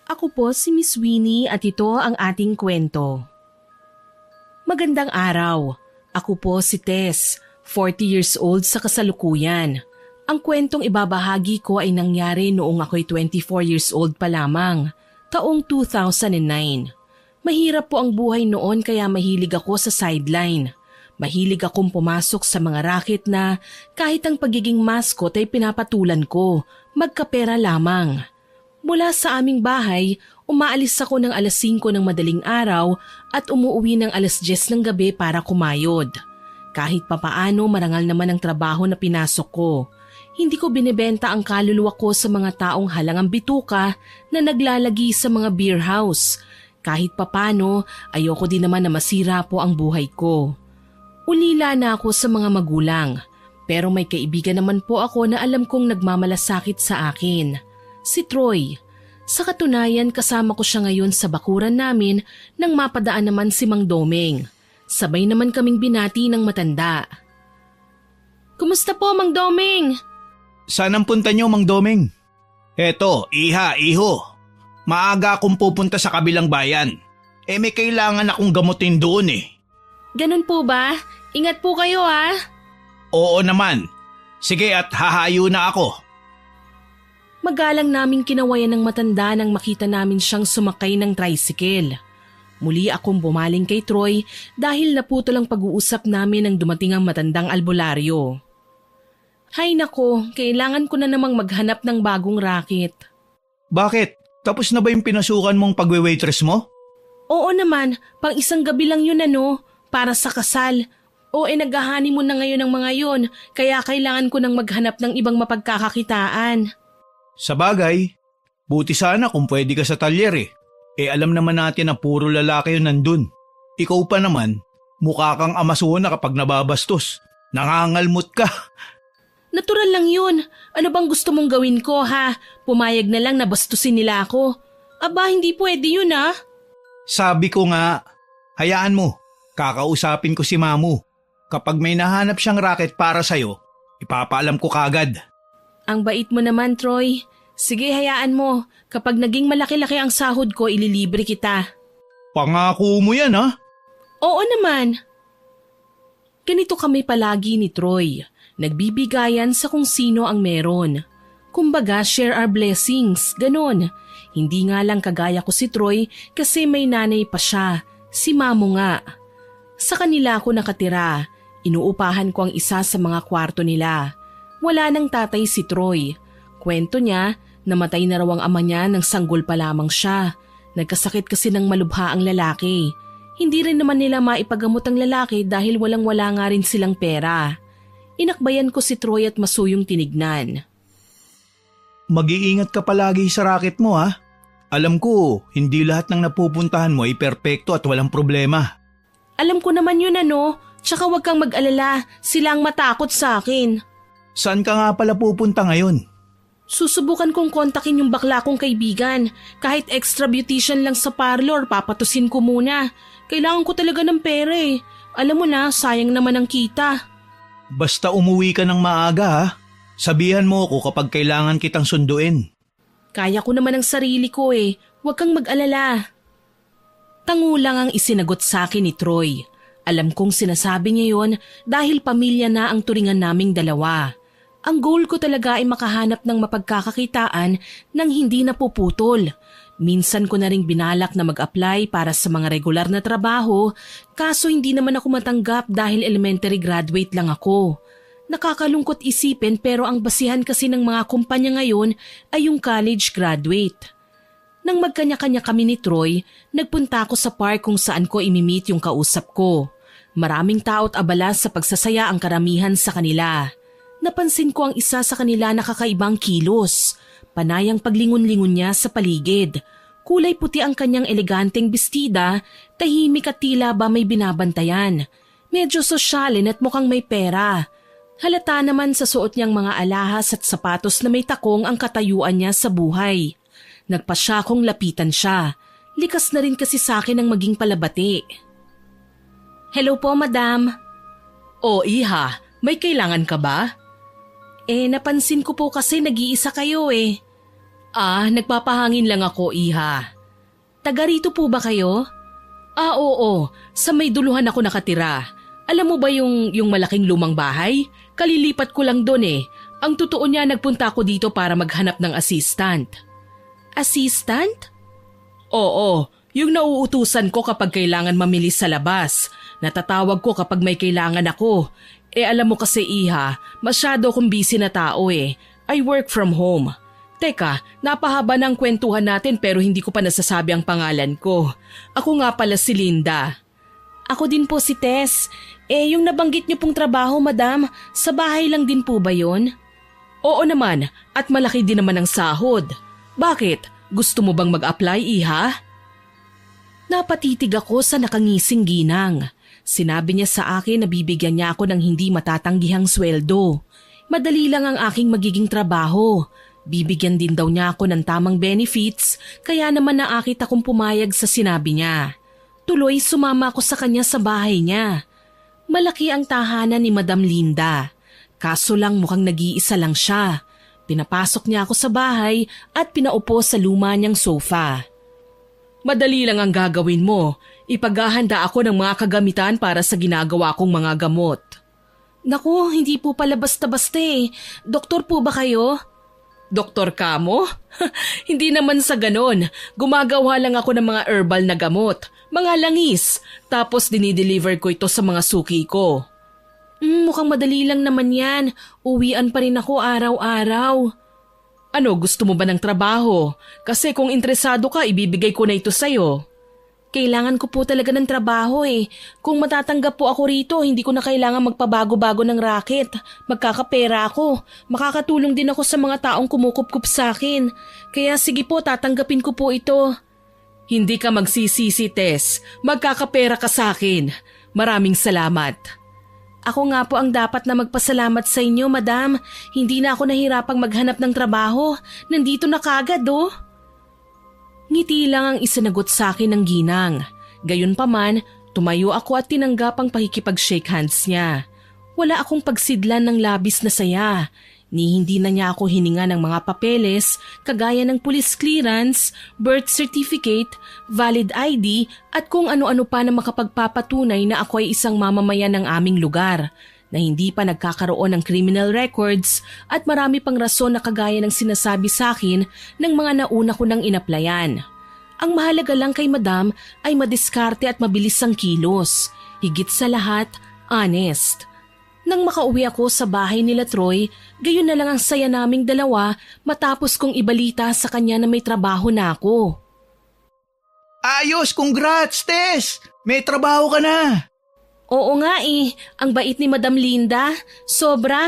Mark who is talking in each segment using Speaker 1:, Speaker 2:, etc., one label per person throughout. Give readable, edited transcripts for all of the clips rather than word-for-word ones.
Speaker 1: Ako po si Miss Winnie at ito ang ating kwento. Magandang araw. Ako po si Tess, 40 years old sa kasalukuyan. Ang kwentong ibabahagi ko ay nangyari noong ako'y 24 years old pa lamang, taong 2009. Mahirap po ang buhay noon kaya mahilig ako sa sideline. Mahilig akong pumasok sa mga racket na kahit ang pagiging mascot ay pinapatulan ko, magkapera lamang. Mula sa aming bahay, umaalis ako ng alas 5 ng madaling araw at umuwi ng alas 10 ng gabi para kumayod. Kahit papaano marangal naman ang trabaho na pinasok ko. Hindi ko binebenta ang kaluluwa ko sa mga taong halangang bituka na naglalagi sa mga beer house. Kahit papano, ayoko din naman na masira po ang buhay ko. Ulila na ako sa mga magulang, pero may kaibigan naman po ako na alam kong nagmamalasakit sa akin. Si Troy. Sa katunayan kasama ko siya ngayon sa bakuran namin nang mapadaan naman si Mang Domeng. Sabay naman kaming binati ng matanda. Kumusta po, Mang Domeng?
Speaker 2: Saan ang punta niyo, Mang Domeng? Eto, iha, iho. Maaga akong pupunta sa kabilang bayan. May kailangan akong gamutin doon eh.
Speaker 1: Ganun po ba? Ingat po kayo ha.
Speaker 2: Oo naman. Sige at hahayo na ako.
Speaker 1: Magalang naming kinawayan ng matanda nang makita namin siyang sumakay ng tricycle. Muli akong bumaling kay Troy dahil naputol ang pag-uusap namin nang dumating ang matandang albularyo. Hay nako, kailangan ko na namang maghanap ng bagong racket.
Speaker 2: Bakit? Tapos na ba yung pinasukan mong pagwe-waitress mo?
Speaker 1: Oo naman, pang isang gabi lang yun para sa kasal. Naghahani mo na ngayon ang mga yon, kaya kailangan ko nang maghanap ng ibang mapagkakakitaan.
Speaker 2: Sa bagay, buti sana kung pwede ka sa talyer eh. Alam naman natin na puro lalaki yun nandun. Ikaw pa naman, mukha kang amasona kapag nababastos. Nangangalmot ka.
Speaker 1: Natural lang yun. Ano bang gusto mong gawin ko ha? Pumayag na lang na bastusin nila ako. Aba, hindi pwede yun ha.
Speaker 2: Sabi ko nga, hayaan mo. Kakausapin ko si Mamu. Kapag may nahanap siyang racket para sa'yo, ipapaalam ko kagad.
Speaker 1: Ang bait mo naman, Troy. Sige, hayaan mo. Kapag naging malaki-laki ang sahod ko, ililibre kita.
Speaker 2: Pangako mo yan ha?
Speaker 1: Oo naman. Ganito kami palagi ni Troy. Nagbibigayan sa kung sino ang meron. Kumbaga, share our blessings, ganon. Hindi nga lang kagaya ko si Troy kasi may nanay pa siya, si Mamo nga. Sa kanila ako nakatira, inuupahan ko ang isa sa mga kwarto nila. Wala nang tatay si Troy. Kwento niya, namatay na raw ang ama niya nang sanggol pa lamang siya. Nagkasakit kasi ng malubha ang lalaki. Hindi rin naman nila maipagamot ang lalaki dahil walang-wala nga rin silang pera. Inakbayan ko si Troy at masuyong tinignan.
Speaker 2: Mag-iingat ka palagi sa racket mo ha. Alam ko, hindi lahat ng napupuntahan mo ay perpekto at walang problema.
Speaker 1: Alam ko naman yun tsaka wag kang mag-alala, sila ang matakot sa akin.
Speaker 2: Saan ka nga pala pupunta ngayon?
Speaker 1: Susubukan kong kontakin yung bakla kong kaibigan. Kahit extra beautician lang sa parlor, papatusin ko muna. Kailangan ko talaga ng pera eh. Alam mo na, sayang naman ang kita.
Speaker 2: Basta umuwi ka ng maaga ha. Sabihan mo ako kapag kailangan kitang sunduin.
Speaker 1: Kaya ko naman ang sarili ko eh. Huwag kang mag-alala. Tangulang ang isinagot sa akin ni Troy. Alam kong sinasabi niya yon dahil pamilya na ang turingan naming dalawa. Ang goal ko talaga ay makahanap ng mapagkakakitaan nang hindi napuputol. Minsan ko na ring binalak na mag-apply para sa mga regular na trabaho, kaso hindi naman ako matanggap dahil elementary graduate lang ako. Nakakalungkot isipin pero ang basihan kasi ng mga kumpanya ngayon ay yung college graduate. Nang magkanya-kanya kami ni Troy, nagpunta ako sa park kung saan ko imimit yung kausap ko. Maraming tao't abala sa pagsasaya ang karamihan sa kanila. Napansin ko ang isa sa kanila na kakaibang kilos. Panay ang paglingon-lingon niya sa paligid. Kulay puti ang kanyang eleganteng bestida, tahimik at tila ba may binabantayan. Medyo sosyalin at mukhang may pera. Halata naman sa suot niyang mga alahas at sapatos na may takong ang katayuan niya sa buhay. Nagpasya kong lapitan siya. Likas na rin kasi sa akin ang maging palabati. Hello po, madam. O iha, may kailangan ka ba? Napansin ko po kasi nag-iisa kayo eh. Nagpapahangin lang ako, iha. Taga rito po ba kayo? Oo. Sa may duluhan ako nakatira. Alam mo ba yung malaking lumang bahay? Kalilipat ko lang doon eh. Ang totoo niya, nagpunta ako dito para maghanap ng assistant. Assistant? Oo, yung nauutusan ko kapag kailangan mamili sa labas. Natatawag ko kapag may kailangan ako. Alam mo kasi iha, masyado akong busy na tao eh. I work from home. Teka, napahaba ng kwentuhan natin pero hindi ko pa nasasabi ang pangalan ko. Ako nga pala si Linda. Ako din po si Tess. Yung nabanggit niyo pong trabaho, madam, sa bahay lang din po ba yun? Oo naman, at malaki din naman ang sahod. Bakit? Gusto mo bang mag-apply, iha? Napatitig ako sa nakangising ginang. Sinabi niya sa akin na bibigyan niya ako ng hindi matatanggihang sweldo. Madali lang ang aking magiging trabaho. Bibigyan din daw niya ako ng tamang benefits, kaya naman naakit akong pumayag sa sinabi niya. Tuloy sumama ako sa kanya sa bahay niya. Malaki ang tahanan ni Madam Linda. Kaso lang mukhang nag-iisa lang siya. Pinapasok niya ako sa bahay at pinaupo sa luma niyang sofa. Madali lang ang gagawin mo. Ipaghahanda ako ng mga kagamitan para sa ginagawa kong mga gamot. Naku, hindi po pala basta-basta eh. Doktor po ba kayo? Doktor ka mo? Hindi naman sa ganon. Gumagawa lang ako ng mga herbal na gamot, mga langis, tapos dinideliver ko ito sa mga suki ko. Mukhang madali lang naman yan. Uwian pa rin ako araw-araw. Ano, gusto mo ba ng trabaho? Kasi kung interesado ka, ibibigay ko na ito sa'yo. Kailangan ko po talaga ng trabaho eh. Kung matatanggap po ako rito, hindi ko na kailangan magpabago-bago ng racket. Magkakapera ako. Makakatulong din ako sa mga taong kumukup-kup sa akin. Kaya sige po, tatanggapin ko po ito. Hindi ka magsisisi, Tess. Magkakapera ka sa akin. Maraming salamat. Ako nga po ang dapat na magpasalamat sa inyo, madam. Hindi na ako nahirapang maghanap ng trabaho. Nandito na kagad, oh. Ngiti lang ang isinagot sa akin ng ginang. Gayunpaman, tumayo ako at tinanggap ang pakikipag-shake hands niya. Wala akong pagsidlan ng labis na saya. Ni hindi na niya ako hininga ng mga papeles kagaya ng police clearance, birth certificate, valid ID at kung ano-ano pa na makapagpapatunay na ako ay isang mamamayan ng aming lugar, na hindi pa nagkakaroon ng criminal records at marami pang rason na kagaya ng sinasabi sa akin ng mga nauna ko nang inaplayan. Ang mahalaga lang kay madam ay madiskarte at mabilis ang kilos. Higit sa lahat, honest. Nang makauwi ako sa bahay nila Troy, gayon na lang ang saya naming dalawa matapos kong ibalita sa kanya na may trabaho na ako.
Speaker 2: Ayos, congrats, Tess! May trabaho ka na!
Speaker 1: Oo nga eh, ang bait ni Madam Linda, sobra.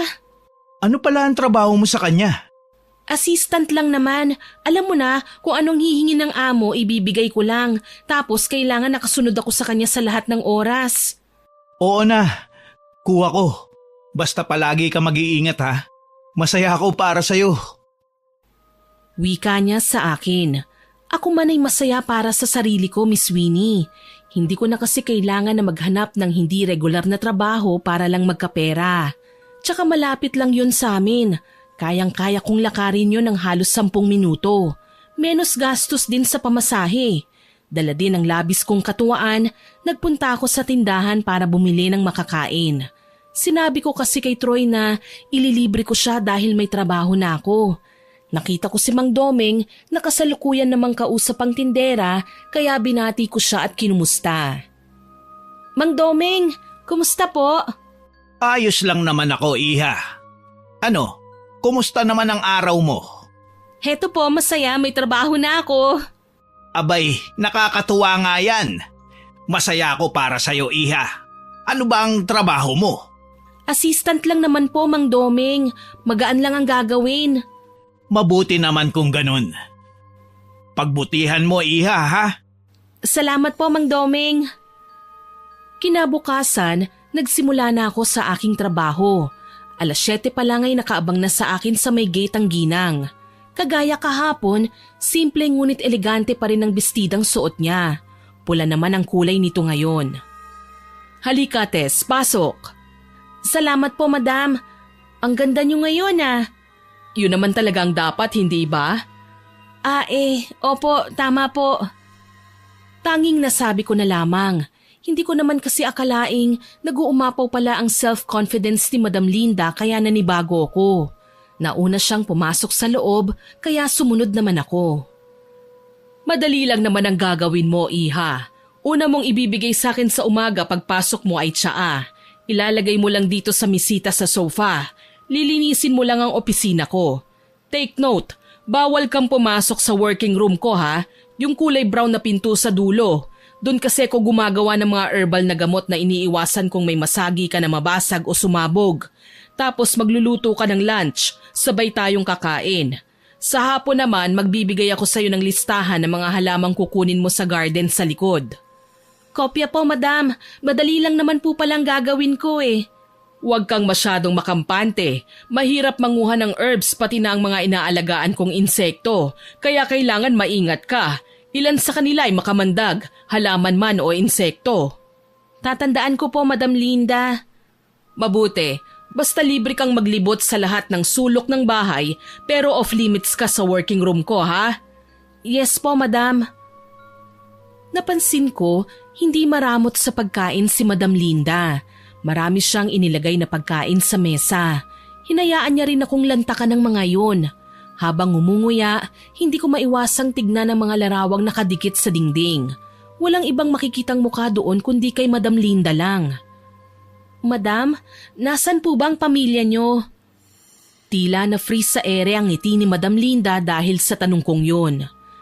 Speaker 2: Ano pala ang trabaho mo sa kanya?
Speaker 1: Assistant lang naman, alam mo na kung anong hihingi ng amo ibibigay ko lang, tapos kailangan nakasunod ako sa kanya sa lahat ng oras.
Speaker 2: Oo na, kuha ko. Basta palagi ka mag-iingat ha. Masaya ako para sa'yo.
Speaker 1: Wika niya sa akin. Ako man ay masaya para sa sarili ko, Miss Winnie. Hindi ko na kasi kailangan na maghanap ng hindi regular na trabaho para lang magkapera. Tsaka malapit lang yun sa amin. Kayang-kaya kong lakarin yun ng halos 10 minuto. Menos gastos din sa pamasahe. Dala din ang labis kong katuwaan, nagpunta ako sa tindahan para bumili ng makakain. Sinabi ko kasi kay Troy na ililibre ko siya dahil may trabaho na ako. Nakita ko si Mang Domeng na kasalukuyan namang kausap ang tindera kaya binati ko siya at kinumusta. Mang Domeng, kumusta po?
Speaker 2: Ayos lang naman ako, iha. Ano, kumusta naman ang araw mo?
Speaker 1: Heto po, masaya, may trabaho na ako.
Speaker 2: Abay, nakakatuwa nga yan. Masaya ako para sa'yo, iha. Ano ba ang trabaho mo?
Speaker 1: Assistant lang naman po, Mang Domeng. Magaan lang ang gagawin.
Speaker 2: Mabuti naman kung ganun. Pagbutihan mo, iha, ha?
Speaker 1: Salamat po, Mang Domeng. Kinabukasan, nagsimula na ako sa aking trabaho. 7:00 pa lang ay nakaabang na sa akin sa may gate ang ginang. Kagaya kahapon, simple ngunit elegante pa rin ang bestidang suot niya. Pula naman ang kulay nito ngayon. Halika, Tess, pasok. Salamat po, madam. Ang ganda niyo ngayon ah. Yun naman talaga ang dapat, hindi ba? Opo, tama po. Tanging nasabi ko na lamang. Hindi ko naman kasi akalaing nag-uumapaw pala ang self-confidence ni Madam Linda kaya nanibago ko. Nauna siyang pumasok sa loob kaya sumunod naman ako. Madali lang naman ang gagawin mo, Iha. Una mong ibibigay sa akin sa umaga pagpasok mo ay tsaa. Ilalagay mo lang dito sa misita sa sofa. Lilinisin mo lang ang opisina ko. Take note, bawal kang pumasok sa working room ko ha. Yung kulay brown na pinto sa dulo. Doon kasi ko gumagawa ng mga herbal na gamot na iniiwasan kung may masagi ka na mabasag o sumabog. Tapos magluluto ka ng lunch, sabay tayong kakain. Sa hapon naman magbibigay ako sa iyo ng listahan ng mga halamang kukunin mo sa garden sa likod. Kopya po, madam. Madali lang naman po palang gagawin ko eh. Huwag kang masyadong makampante. Mahirap manguha ng herbs pati na ang mga inaalagaan kong insekto. Kaya kailangan maingat ka. Ilan sa kanila ay makamandag, halaman man o insekto. Tatandaan ko po, Madam Linda. Mabuti. Basta libre kang maglibot sa lahat ng sulok ng bahay pero off-limits ka sa working room ko, ha? Yes po, Madam. Napansin ko, hindi maramot sa pagkain si Madam Linda. Marami siyang inilagay na pagkain sa mesa. Hinayaan niya rin akong lantakan ng mga yun. Habang ngumunguya, hindi ko maiwasang tignan ang mga larawang nakadikit sa dingding. Walang ibang makikitang mukha doon kundi kay Madam Linda lang. Madam, nasan po ba ang pamilya niyo? Tila na freeze sa ere ang ngiti ni Madam Linda dahil sa tanong kong yun.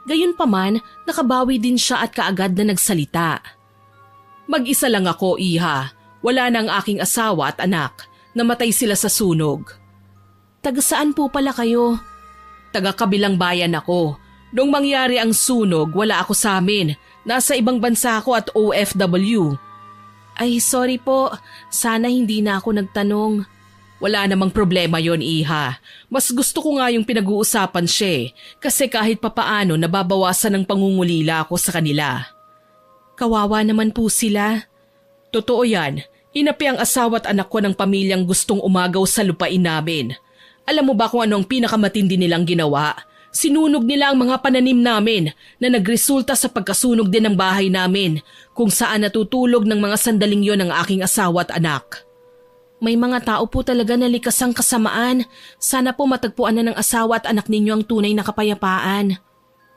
Speaker 1: Gayunpaman, nakabawi din siya at kaagad na nagsalita. Mag-isa lang ako, Iha. Wala na ang aking asawa at anak. Namatay sila sa sunog. Taga saan po pala kayo? Taga-kabilang bayan ako. Nung mangyari ang sunog, wala ako sa amin. Nasa ibang bansa ako at OFW. Ay, sorry po. Sana hindi na ako nagtanong. Wala namang problema yon, Iha. Mas gusto ko nga yung pinag-uusapan siya kasi kahit papaano nababawasan ng pangungulila ko sa kanila. Kawawa naman po sila. Totoo yan. Inapi ang asawa at anak ko ng pamilyang gustong umagaw sa lupain namin. Alam mo ba kung ano ang pinakamatindi nilang ginawa? Sinunog nila ang mga pananim namin na nagresulta sa pagkasunog din ng bahay namin kung saan natutulog ng mga sandaling yon ang aking asawa at anak. May mga tao po talaga na likas ang kasamaan. Sana po matagpuan na ng asawa at anak ninyo ang tunay na kapayapaan.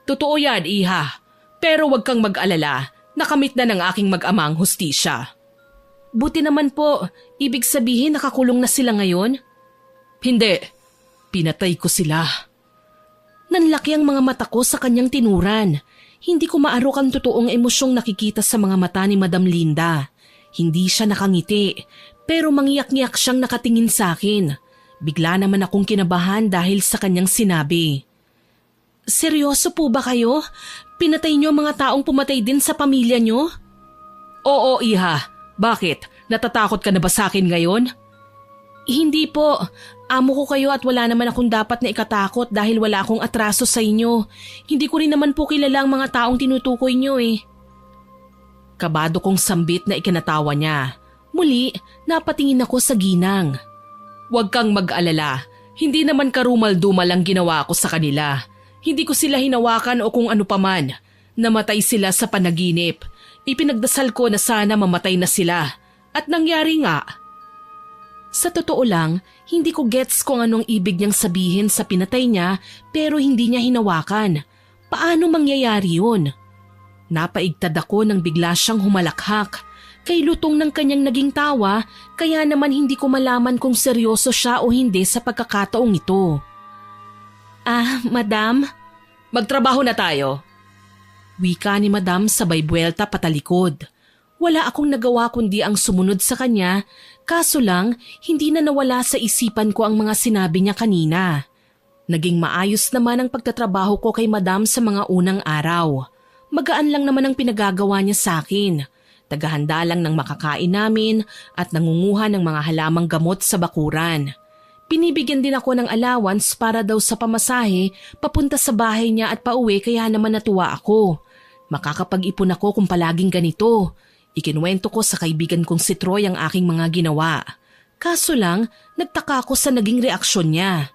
Speaker 1: Totoo yan, Iha. Pero wag kang mag-alala. Nakamit na ng aking mag-ama ang hustisya. Buti naman po. Ibig sabihin nakakulong na sila ngayon? Hindi. Pinatay ko sila. Nanlaki ang mga mata ko sa kanyang tinuran. Hindi ko maarok ang totoong emosyong nakikita sa mga mata ni Madam Linda. Hindi siya nakangiti, pero mangiyak-ngiyak siyang nakatingin sa akin. Bigla naman akong kinabahan dahil sa kanyang sinabi. Seryoso po ba kayo? Pinatay niyo ang mga taong pumatay din sa pamilya niyo? Oo, Iha. Bakit? Natatakot ka na ba sa akin ngayon? Hindi po. Amo ko kayo at wala naman akong dapat na ikatakot dahil wala akong atraso sa inyo. Hindi ko rin naman po kilala ang mga taong tinutukoy niyo eh. Kabado kong sambit na ikinatawa niya. Muli, napatingin ako sa ginang. Huwag kang mag-alala. Hindi naman karumal-dumal ang ginawa ko sa kanila. Hindi ko sila hinawakan o kung ano paman. Namatay sila sa panaginip. Ipinagdasal ko na sana mamatay na sila. At nangyari nga. Sa totoo lang, hindi ko gets kung anong ibig niyang sabihin sa pinatay niya pero hindi niya hinawakan. Paano mangyayari yun? Napaigtad ako nang bigla siyang humalakhak. Kay lutong ng kanyang naging tawa, kaya naman hindi ko malaman kung seryoso siya o hindi sa pagkakataong ito. Madam? Magtrabaho na tayo. Wika ni Madam sabay buwelta patalikod. Wala akong nagawa kundi ang sumunod sa kanya, kaso lang hindi na nawala sa isipan ko ang mga sinabi niya kanina. Naging maayos naman ang pagtatrabaho ko kay Madam sa mga unang araw. Magaan lang naman ang pinagagawa niya sa akin. Tagahanda lang ng makakain namin at nangunguha ng mga halamang gamot sa bakuran. Pinibigyan din ako ng allowance para daw sa pamasahe papunta sa bahay niya at pauwi kaya naman natuwa ako. Makakapag-ipon ako kung palaging ganito. Ikinuwento ko sa kaibigan kong si Troy ang aking mga ginawa. Kaso lang, nagtaka ako sa naging reaksyon niya.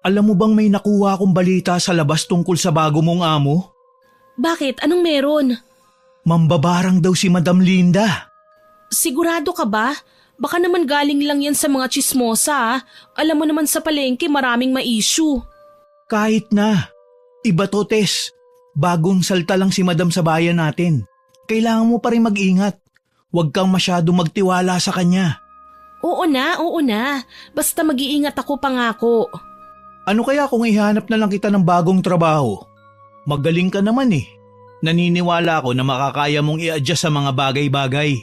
Speaker 2: Alam mo bang may nakuha akong balita sa labas tungkol sa bago mong amo?
Speaker 1: Bakit? Anong meron?
Speaker 2: Mambabarang daw si Madam Linda.
Speaker 1: Sigurado ka ba? Baka naman galing lang yan sa mga chismosa ah. Alam mo naman sa palengke maraming ma-issue.
Speaker 2: Kahit na. Iba to, Tess. Bagong salta lang si Madam sa bayan natin. Kailangan mo pa rin mag-ingat. Huwag kang masyadong magtiwala sa kanya.
Speaker 1: Oo na. Basta mag-iingat ako pangako.
Speaker 2: Ano kaya kung ihanap na lang kita ng bagong trabaho? Magaling ka naman eh. Naniniwala ako na makakaya mong i-adjust sa mga bagay-bagay.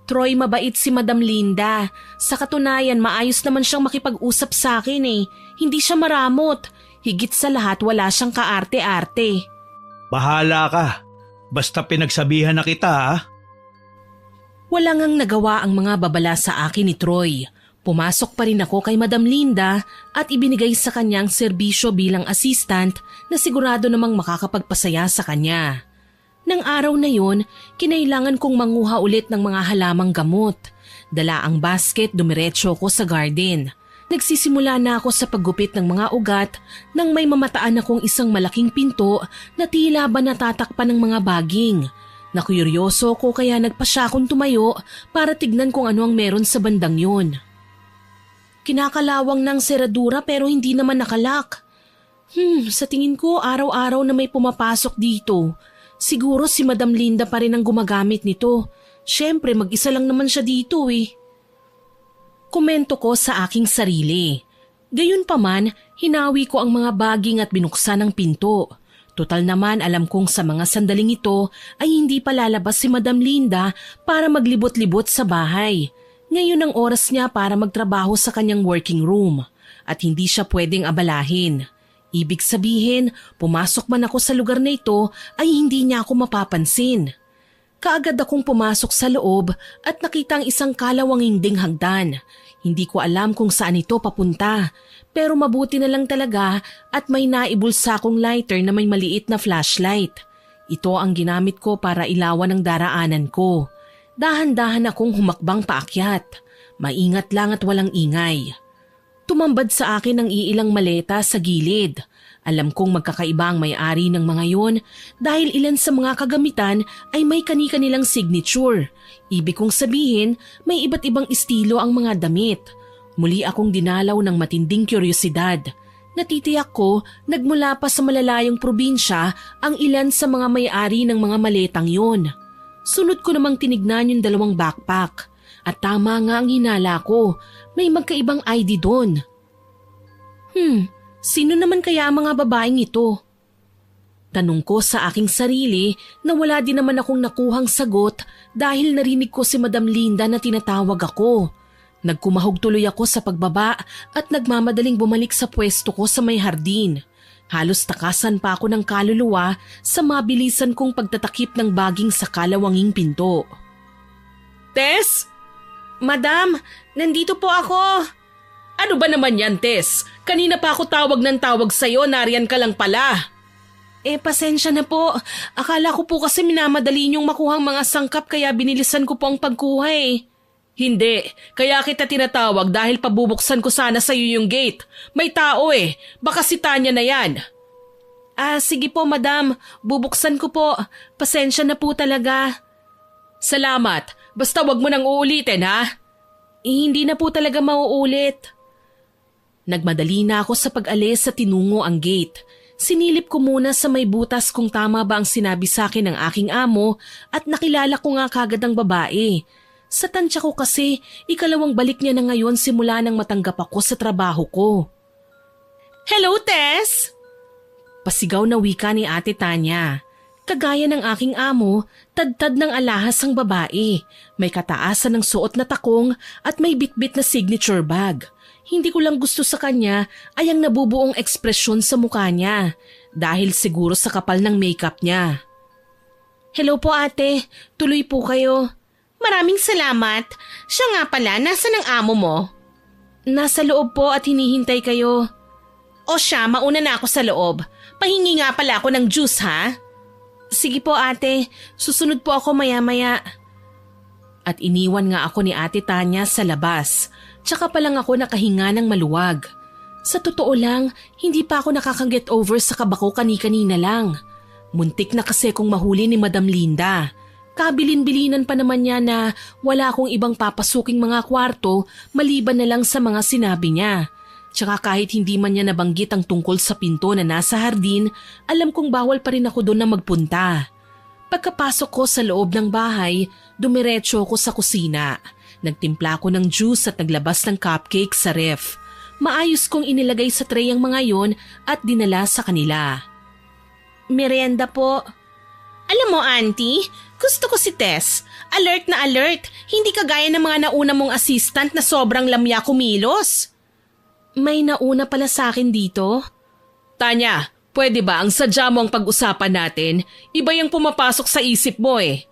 Speaker 1: Troy, mabait si Madam Linda. Sa katunayan, maayos naman siyang makipag-usap sa akin eh. Hindi siya maramot. Higit sa lahat, wala siyang kaarte-arte.
Speaker 2: Bahala ka. Basta pinagsabihan na kita ha.
Speaker 1: Wala ngang nagawa ang mga babala sa akin ni Troy. Pumasok pa rin ako kay Madam Linda at ibinigay sa kanya ang serbisyo bilang assistant na sigurado namang makakapagpasaya sa kanya. Nang araw na yon, kinailangan kong manguha ulit ng mga halamang gamot. Dala ang basket, dumiretso ko sa garden. Nagsisimula na ako sa paggupit ng mga ugat nang may mamataan akong isang malaking pinto na tila ba natatakpan ng mga baging. Nakuryoso ko kaya nagpasya akong tumayo para tignan kung ano ang meron sa bandang yon. Kinakalawang ng seradura pero hindi naman nakalak. Sa tingin ko araw-araw na may pumapasok dito. Siguro si Madam Linda pa rin ang gumagamit nito. Siyempre mag-isa lang naman siya dito eh. Komento ko sa aking sarili. Gayunpaman, hinawi ko ang mga baging at binuksan ang pinto. Total naman alam kong sa mga sandaling ito ay hindi pa lalabas si Madam Linda para maglibot-libot sa bahay. Ngayon ang oras niya para magtrabaho sa kanyang working room at hindi siya pwedeng abalahin. Ibig sabihin, pumasok man ako sa lugar na ito ay hindi niya ako mapapansin. Kaagad akong pumasok sa loob at nakita ang isang kalawanging ding hagdan. Hindi ko alam kung saan ito papunta pero mabuti na lang talaga at may naibulsa akong lighter na may maliit na flashlight. Ito ang ginamit ko para ilawan ang daraanan ko. Dahan-dahan akong humakbang paakyat. Maingat lang at walang ingay. Tumambad sa akin ang iilang maleta sa gilid. Alam kong magkakaiba ang may-ari ng mga yon dahil ilan sa mga kagamitan ay may kani-kanilang signature. Ibig kong sabihin, may iba't ibang estilo ang mga damit. Muli akong dinalaw ng matinding kuryosidad. Natitiyak ko, nagmula pa sa malalayong probinsya ang ilan sa mga may-ari ng mga maletang yon. Sunod ko namang tinignan yung dalawang backpack at tama nga ang hinala ko, may magkaibang ID doon. Sino naman kaya ang mga babaeng ito? Tanong ko sa aking sarili na wala din naman akong nakuhang sagot dahil narinig ko si Madam Linda na tinatawag ako. Nagkumahog tuloy ako sa pagbaba at nagmamadaling bumalik sa pwesto ko sa may hardin. Halos takasan pa ako ng kaluluwa sa mabilisan kong pagtatakip ng baging sa kalawanging pinto. Tess? Madam, nandito po ako. Ano ba naman yan, Tess? Kanina pa ako tawag ng tawag sa'yo, nariyan ka lang pala. Pasensya na po. Akala ko po kasi minamadali niyong makuhang mga sangkap kaya binilisan ko po ang pagkuha eh. Hindi, kaya kita tinatawag dahil pabubuksan ko sana sa iyo yung gate. May tao eh, baka si Tanya na yan. Sige po madam, bubuksan ko po. Pasensya na po talaga. Salamat, basta wag mo nang uulitin ha? Hindi na po talaga mauulit. Nagmadali na ako sa pag-alis sa tinungo ang gate. Sinilip ko muna sa may butas kung tama ba ang sinabi sa akin ng aking amo at nakilala ko nga kagad ang babae. Sa tansya ko kasi, ikalawang balik niya na ngayon simula nang matanggap ako sa trabaho ko. Hello, Tess! Pasigaw na wika ni Ate Tanya. Kagaya ng aking amo, tadtad ng alahas ang babae. May kataasan ng suot na takong at may bitbit na signature bag. Hindi ko lang gusto sa kanya ay ang nabubuong ekspresyon sa mukha niya dahil siguro sa kapal ng makeup niya. Hello po ate, tuloy po kayo. Maraming salamat. Siya nga pala, nasan ang amo mo? Nasa loob po at hinihintay kayo. O siya, mauna na ako sa loob. Pahingi nga pala ako ng juice ha? Sige po ate, susunod po ako maya-maya. At iniwan nga ako ni Ate Tanya sa labas. Tsaka pa lang ako nakahinga ng maluwag. Sa totoo lang, hindi pa ako nakaka-get over sa kaba ko kani-kanina lang. Muntik na kasi kung mahuli ni Madam Linda. Kabilin-bilinan pa naman niya na wala akong ibang papasuking mga kwarto maliban na lang sa mga sinabi niya. Tsaka kahit hindi man niya nabanggit ang tungkol sa pinto na nasa hardin, alam kong bawal pa rin ako doon na magpunta. Pagkapasok ko sa loob ng bahay, dumiretso ako sa kusina. Nagtimpla ko ng juice at naglabas ng cupcake sa ref. Maayos kong inilagay sa tray ang mga yon at dinala sa kanila. Merienda po. Alam mo, Auntie, gusto ko si Tess. Alert na alert. Hindi kagaya ng mga nauna mong assistant na sobrang lamya kumilos. May nauna pala sa akin dito? Tanya, pwede ba ang sadya mo ang pag-usapan natin? Iba yung pumapasok sa isip mo eh.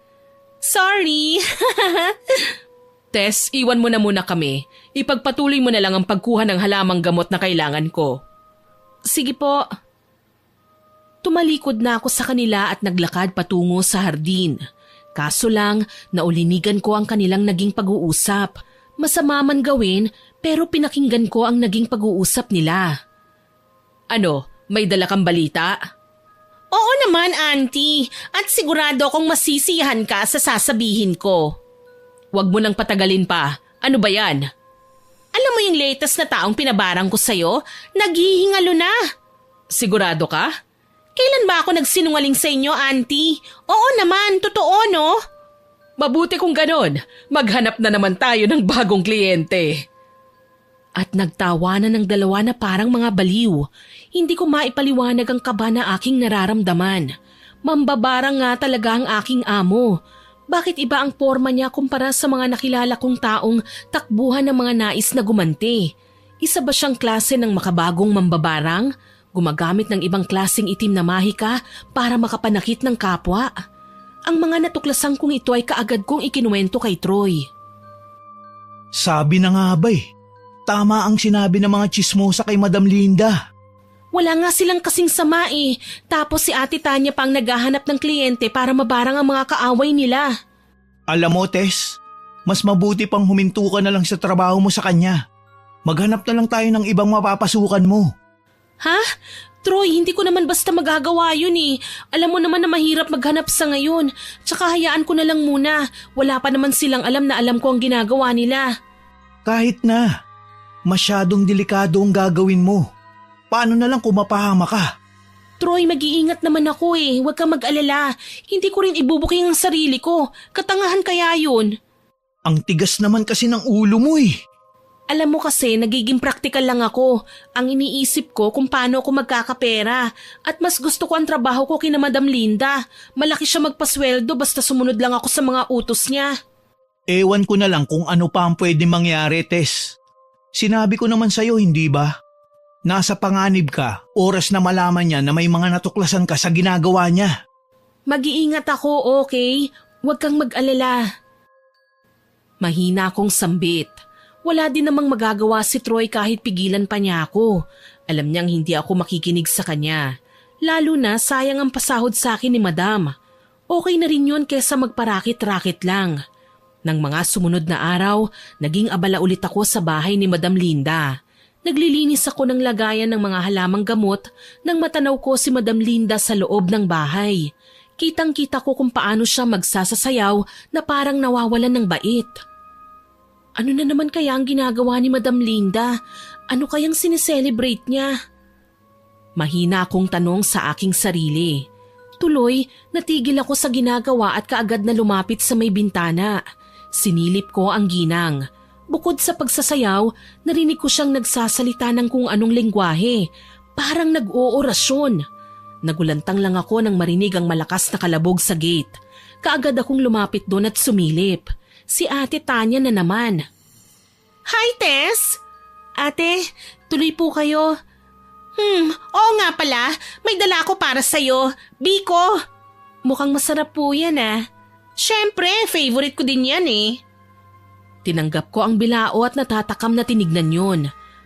Speaker 1: Sorry. Tess, iwan mo na muna kami. Ipagpatuloy mo na lang ang pagkuha ng halamang gamot na kailangan ko. Sige po. Tumalikod na ako sa kanila at naglakad patungo sa hardin. Kaso lang, naulinigan ko ang kanilang naging pag-uusap. Masama man gawin, pero pinakinggan ko ang naging pag-uusap nila. Ano, may dala kang balita? Oo naman, Auntie. At sigurado akong masisiyahan ka sa sasabihin ko. Huwag mo nang patagalin pa. Ano ba yan? Alam mo yung latest na taong pinabarang ko sa'yo? Naghihingalo na. Sigurado ka? Kailan ba ako nagsinungaling sa inyo, Auntie? Oo naman, totoo no? Mabuti kung ganon. Maghanap na naman tayo ng bagong kliyente. At nagtawanan ng dalawa na parang mga baliw. Hindi ko maipaliwanag ang kaba na aking nararamdaman. Mambabarang nga talaga ang aking amo. Bakit iba ang forma niya kumpara sa mga nakilala kong taong takbuhan ng mga nais na gumanti? Isa ba siyang klase ng makabagong mambabarang? Gumagamit ng ibang klaseng itim na mahika para makapanakit ng kapwa? Ang mga natuklasan kong ito ay kaagad kong ikinuwento kay Troy.
Speaker 2: Sabi na nga ba tama ang sinabi ng mga tsismosa kay Madam Linda.
Speaker 1: Wala nga silang kasing sama eh. Tapos si Ate Tanya pang naghahanap ng kliyente para mabarang ang mga kaaway nila.
Speaker 2: Alam mo, Tess, mas mabuti pang huminto ka na lang sa trabaho mo sa kanya. Maghanap na lang tayo ng ibang mapapasukan mo.
Speaker 1: Ha? Troy, hindi ko naman basta magagawa yun eh. Alam mo naman na mahirap maghanap sa ngayon. Tsaka hayaan ko na lang muna. Wala pa naman silang alam na alam ko ang ginagawa nila.
Speaker 2: Kahit na. Masyadong delikado ang gagawin mo. Paano na lang kung mapahama ka?
Speaker 1: Troy, mag-iingat naman ako eh. Huwag kang mag-alala. Hindi ko rin ibubuking ang sarili ko. Katangahan kaya yun.
Speaker 2: Ang tigas naman kasi ng ulo mo eh.
Speaker 1: Alam mo kasi, nagiging praktikal lang ako. Ang iniisip ko kung paano ako magkakapera. At mas gusto ko ang trabaho ko kina Madam Linda. Malaki siya magpasweldo basta sumunod lang ako sa mga utos niya.
Speaker 2: Ewan ko na lang kung ano pa ang pwede mangyari, Tess. Sinabi ko naman sa'yo, hindi ba? Nasa panganib ka, oras na malaman niya na may mga natuklasan ka sa ginagawa niya.
Speaker 1: Mag-iingat ako, okay? Huwag kang mag-alala. Mahina akong sambit. Wala din namang magagawa si Troy kahit pigilan pa niya ako. Alam niyang hindi ako makikinig sa kanya. Lalo na sayang ang pasahod sa akin ni Madam. Okay na rin yun kesa magparakit-rakit lang. Nang mga sumunod na araw, naging abala ulit ako sa bahay ni Madam Linda. Naglilinis ako ng lagayan ng mga halamang gamot nang matanaw ko si Madam Linda sa loob ng bahay. Kitang-kita ko kung paano siya magsasasayaw na parang nawawalan ng bait. Ano na naman kaya ang ginagawa ni Madam Linda? Ano kayang sineselebrate niya? Mahina akong tanong sa aking sarili. Tuloy, natigil ako sa ginagawa at kaagad na lumapit sa may bintana. Sinilip ko ang ginang. Bukod sa pagsasayaw, narinig ko siyang nagsasalita ng kung anong lengguwahe. Parang nag-oorasyon. Nagulantang lang ako nang marinig ang malakas na kalabog sa gate. Kaagad akong lumapit doon at sumilip. Si Ate Tanya na naman. Hi, Tess! Ate, tuloy po kayo. Oo nga pala. May dala ko para sa'yo. Biko! Mukhang masarap po yan ah. Siyempre, favorite ko din yan eh. Tinanggap ko ang bilao at natatakam na tinignan yun.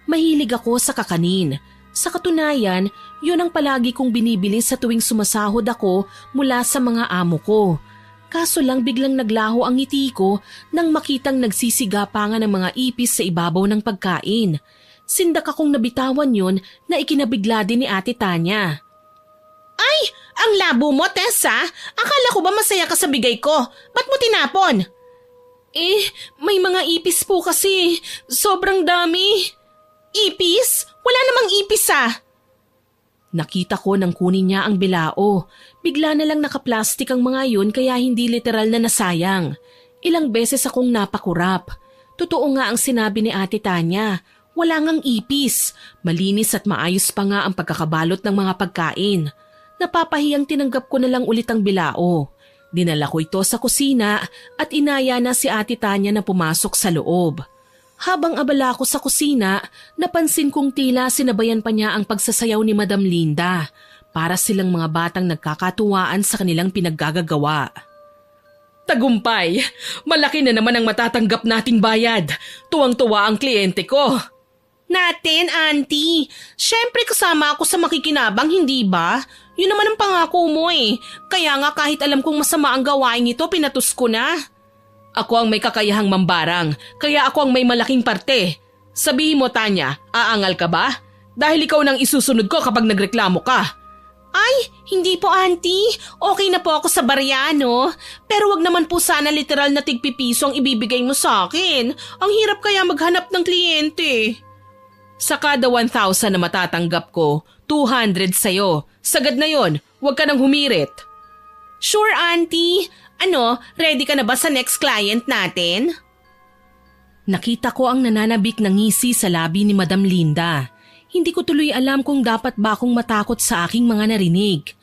Speaker 1: Mahilig ako sa kakanin. Sa katunayan, yun ang palagi kong binibili sa tuwing sumasahod ako mula sa mga amo ko. Kaso lang biglang naglaho ang ngiti ko nang makitang nagsisigapangan ng mga ipis sa ibabaw ng pagkain. sindak akong nabitawan yun na ikinabigla din ni Ate Tanya. Ay, ang labo mo, Tessa. Akala ko ba masaya ka sa bigay ko? Ba't mo tinapon? May mga ipis po kasi. Sobrang dami. Ipis? Wala namang ipis Nakita ko nang kunin niya ang bilao. Bigla na lang nakaplastik ang mga yun kaya hindi literal na nasayang. Ilang beses akong napakurap. Totoo nga ang sinabi ni Ate Tanya. Wala ngang ipis. Malinis at maayos pa nga ang pagkakabalot ng mga pagkain. Napapahiyang tinanggap ko na lang ulit ang bilao. Dinala ko ito sa kusina at inaya na si Ate Tanya na pumasok sa loob. Habang abala ko sa kusina, napansin kong tila sinabayan pa niya ang pagsasayaw ni Madam Linda para silang mga batang nagkakatuwaan sa kanilang pinaggagawa. Tagumpay! Malaki na naman ang matatanggap nating bayad. Tuwang-tuwa ang kliyente ko. Natin, Auntie. Siyempre kasama ako sa makikinabang, hindi ba? Yun naman ang pangako mo Kaya nga kahit alam kong masama ang gawain ito, pinatus ko na. Ako ang may kakayahang mambarang, kaya ako ang may malaking parte. Sabihin mo, Tanya, aangal ka ba? Dahil ikaw nang isusunod ko kapag nagreklamo ka. Ay, hindi po, Auntie. Okay na po ako sa barya, no? Pero wag naman po sana literal na tigpipiso ang ibibigay mo sa akin. Ang hirap kaya maghanap ng kliyente. Sa kada 1,000 na matatanggap ko, 200 sa'yo. Sagad na yon, wag ka nang humirit. Sure, Auntie. Ready ka na ba sa next client natin? Nakita ko ang nananabik na ngisi sa labi ni Madam Linda. Hindi ko tuloy alam kung dapat ba akong matakot sa aking mga narinig.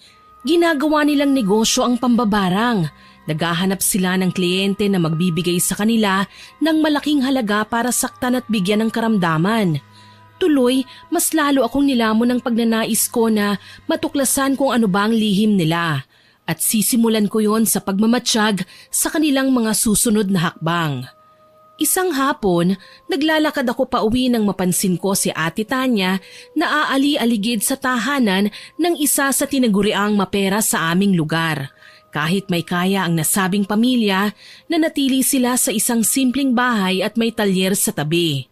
Speaker 1: Ginagawa nilang negosyo ang pambabarang. Naghahanap sila ng kliyente na magbibigay sa kanila ng malaking halaga para saktan at bigyan ng karamdaman. Tuloy, mas lalo akong nilamon ng pagnanais ko na matuklasan kung ano ba ang lihim nila. At sisimulan ko yon sa pagmamatsyag sa kanilang mga susunod na hakbang. Isang hapon, naglalakad ako pauwi nang mapansin ko si Ate Tanya na aali-aligid sa tahanan ng isa sa tinaguriang mapera sa aming lugar. Kahit may kaya ang nasabing pamilya, nanatili sila sa isang simpleng bahay at may talyer sa tabi.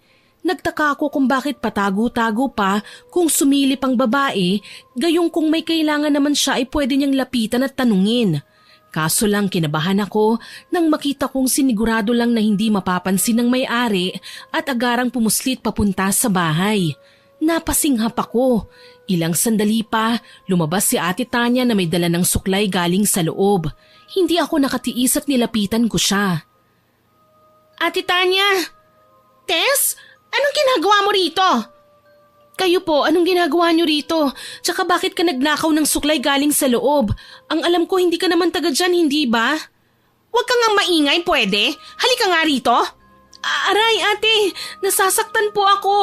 Speaker 1: Nagtaka ako kung bakit patago-tago pa kung sumilip ang babae, gayong kung may kailangan naman siya ay pwede niyang lapitan at tanungin. Kaso lang kinabahan ako nang makita kong sinigurado lang na hindi mapapansin ng may-ari at agarang pumuslit papunta sa bahay. Napasinghap ako. Ilang sandali pa, lumabas si Ate Tanya na may dala ng suklay galing sa loob. Hindi ako nakatiis at nilapitan ko siya. Ate Tanya! Tess? Anong ginagawa mo rito? Kayo po, anong ginagawa niyo rito? Tsaka bakit ka nagnakaw ng suklay galing sa loob? Ang alam ko hindi ka naman taga dyan, hindi ba? Huwag ka nga maingay, pwede? Halika nga rito. Aray, ate, nasasaktan po ako.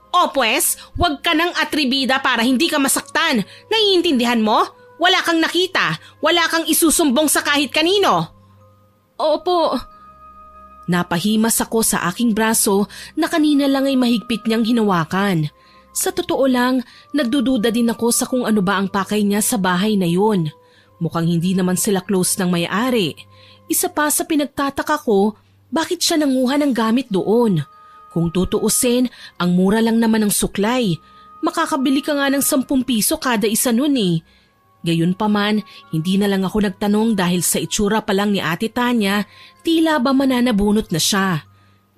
Speaker 1: O pues, huwag ka nang atribida para hindi ka masaktan. Naiintindihan mo? Wala kang nakita. Wala kang isusumbong sa kahit kanino. Opo. Napahimas ako sa aking braso na kanina lang ay mahigpit niyang hinawakan. Sa totoo lang, nagdududa din ako sa kung ano ba ang pakay niya sa bahay na yun. Mukhang hindi naman sila close ng may-ari. Isa pa sa pinagtataka ko, bakit siya nanguha ng gamit doon? Kung tutuusin, ang mura lang naman ng suklay. Makakabili ka nga ng 10 piso kada isa nun Gayunpaman, hindi na lang ako nagtanong dahil sa itsura pa lang ni Ate Tanya, tila ba mananabunot na siya.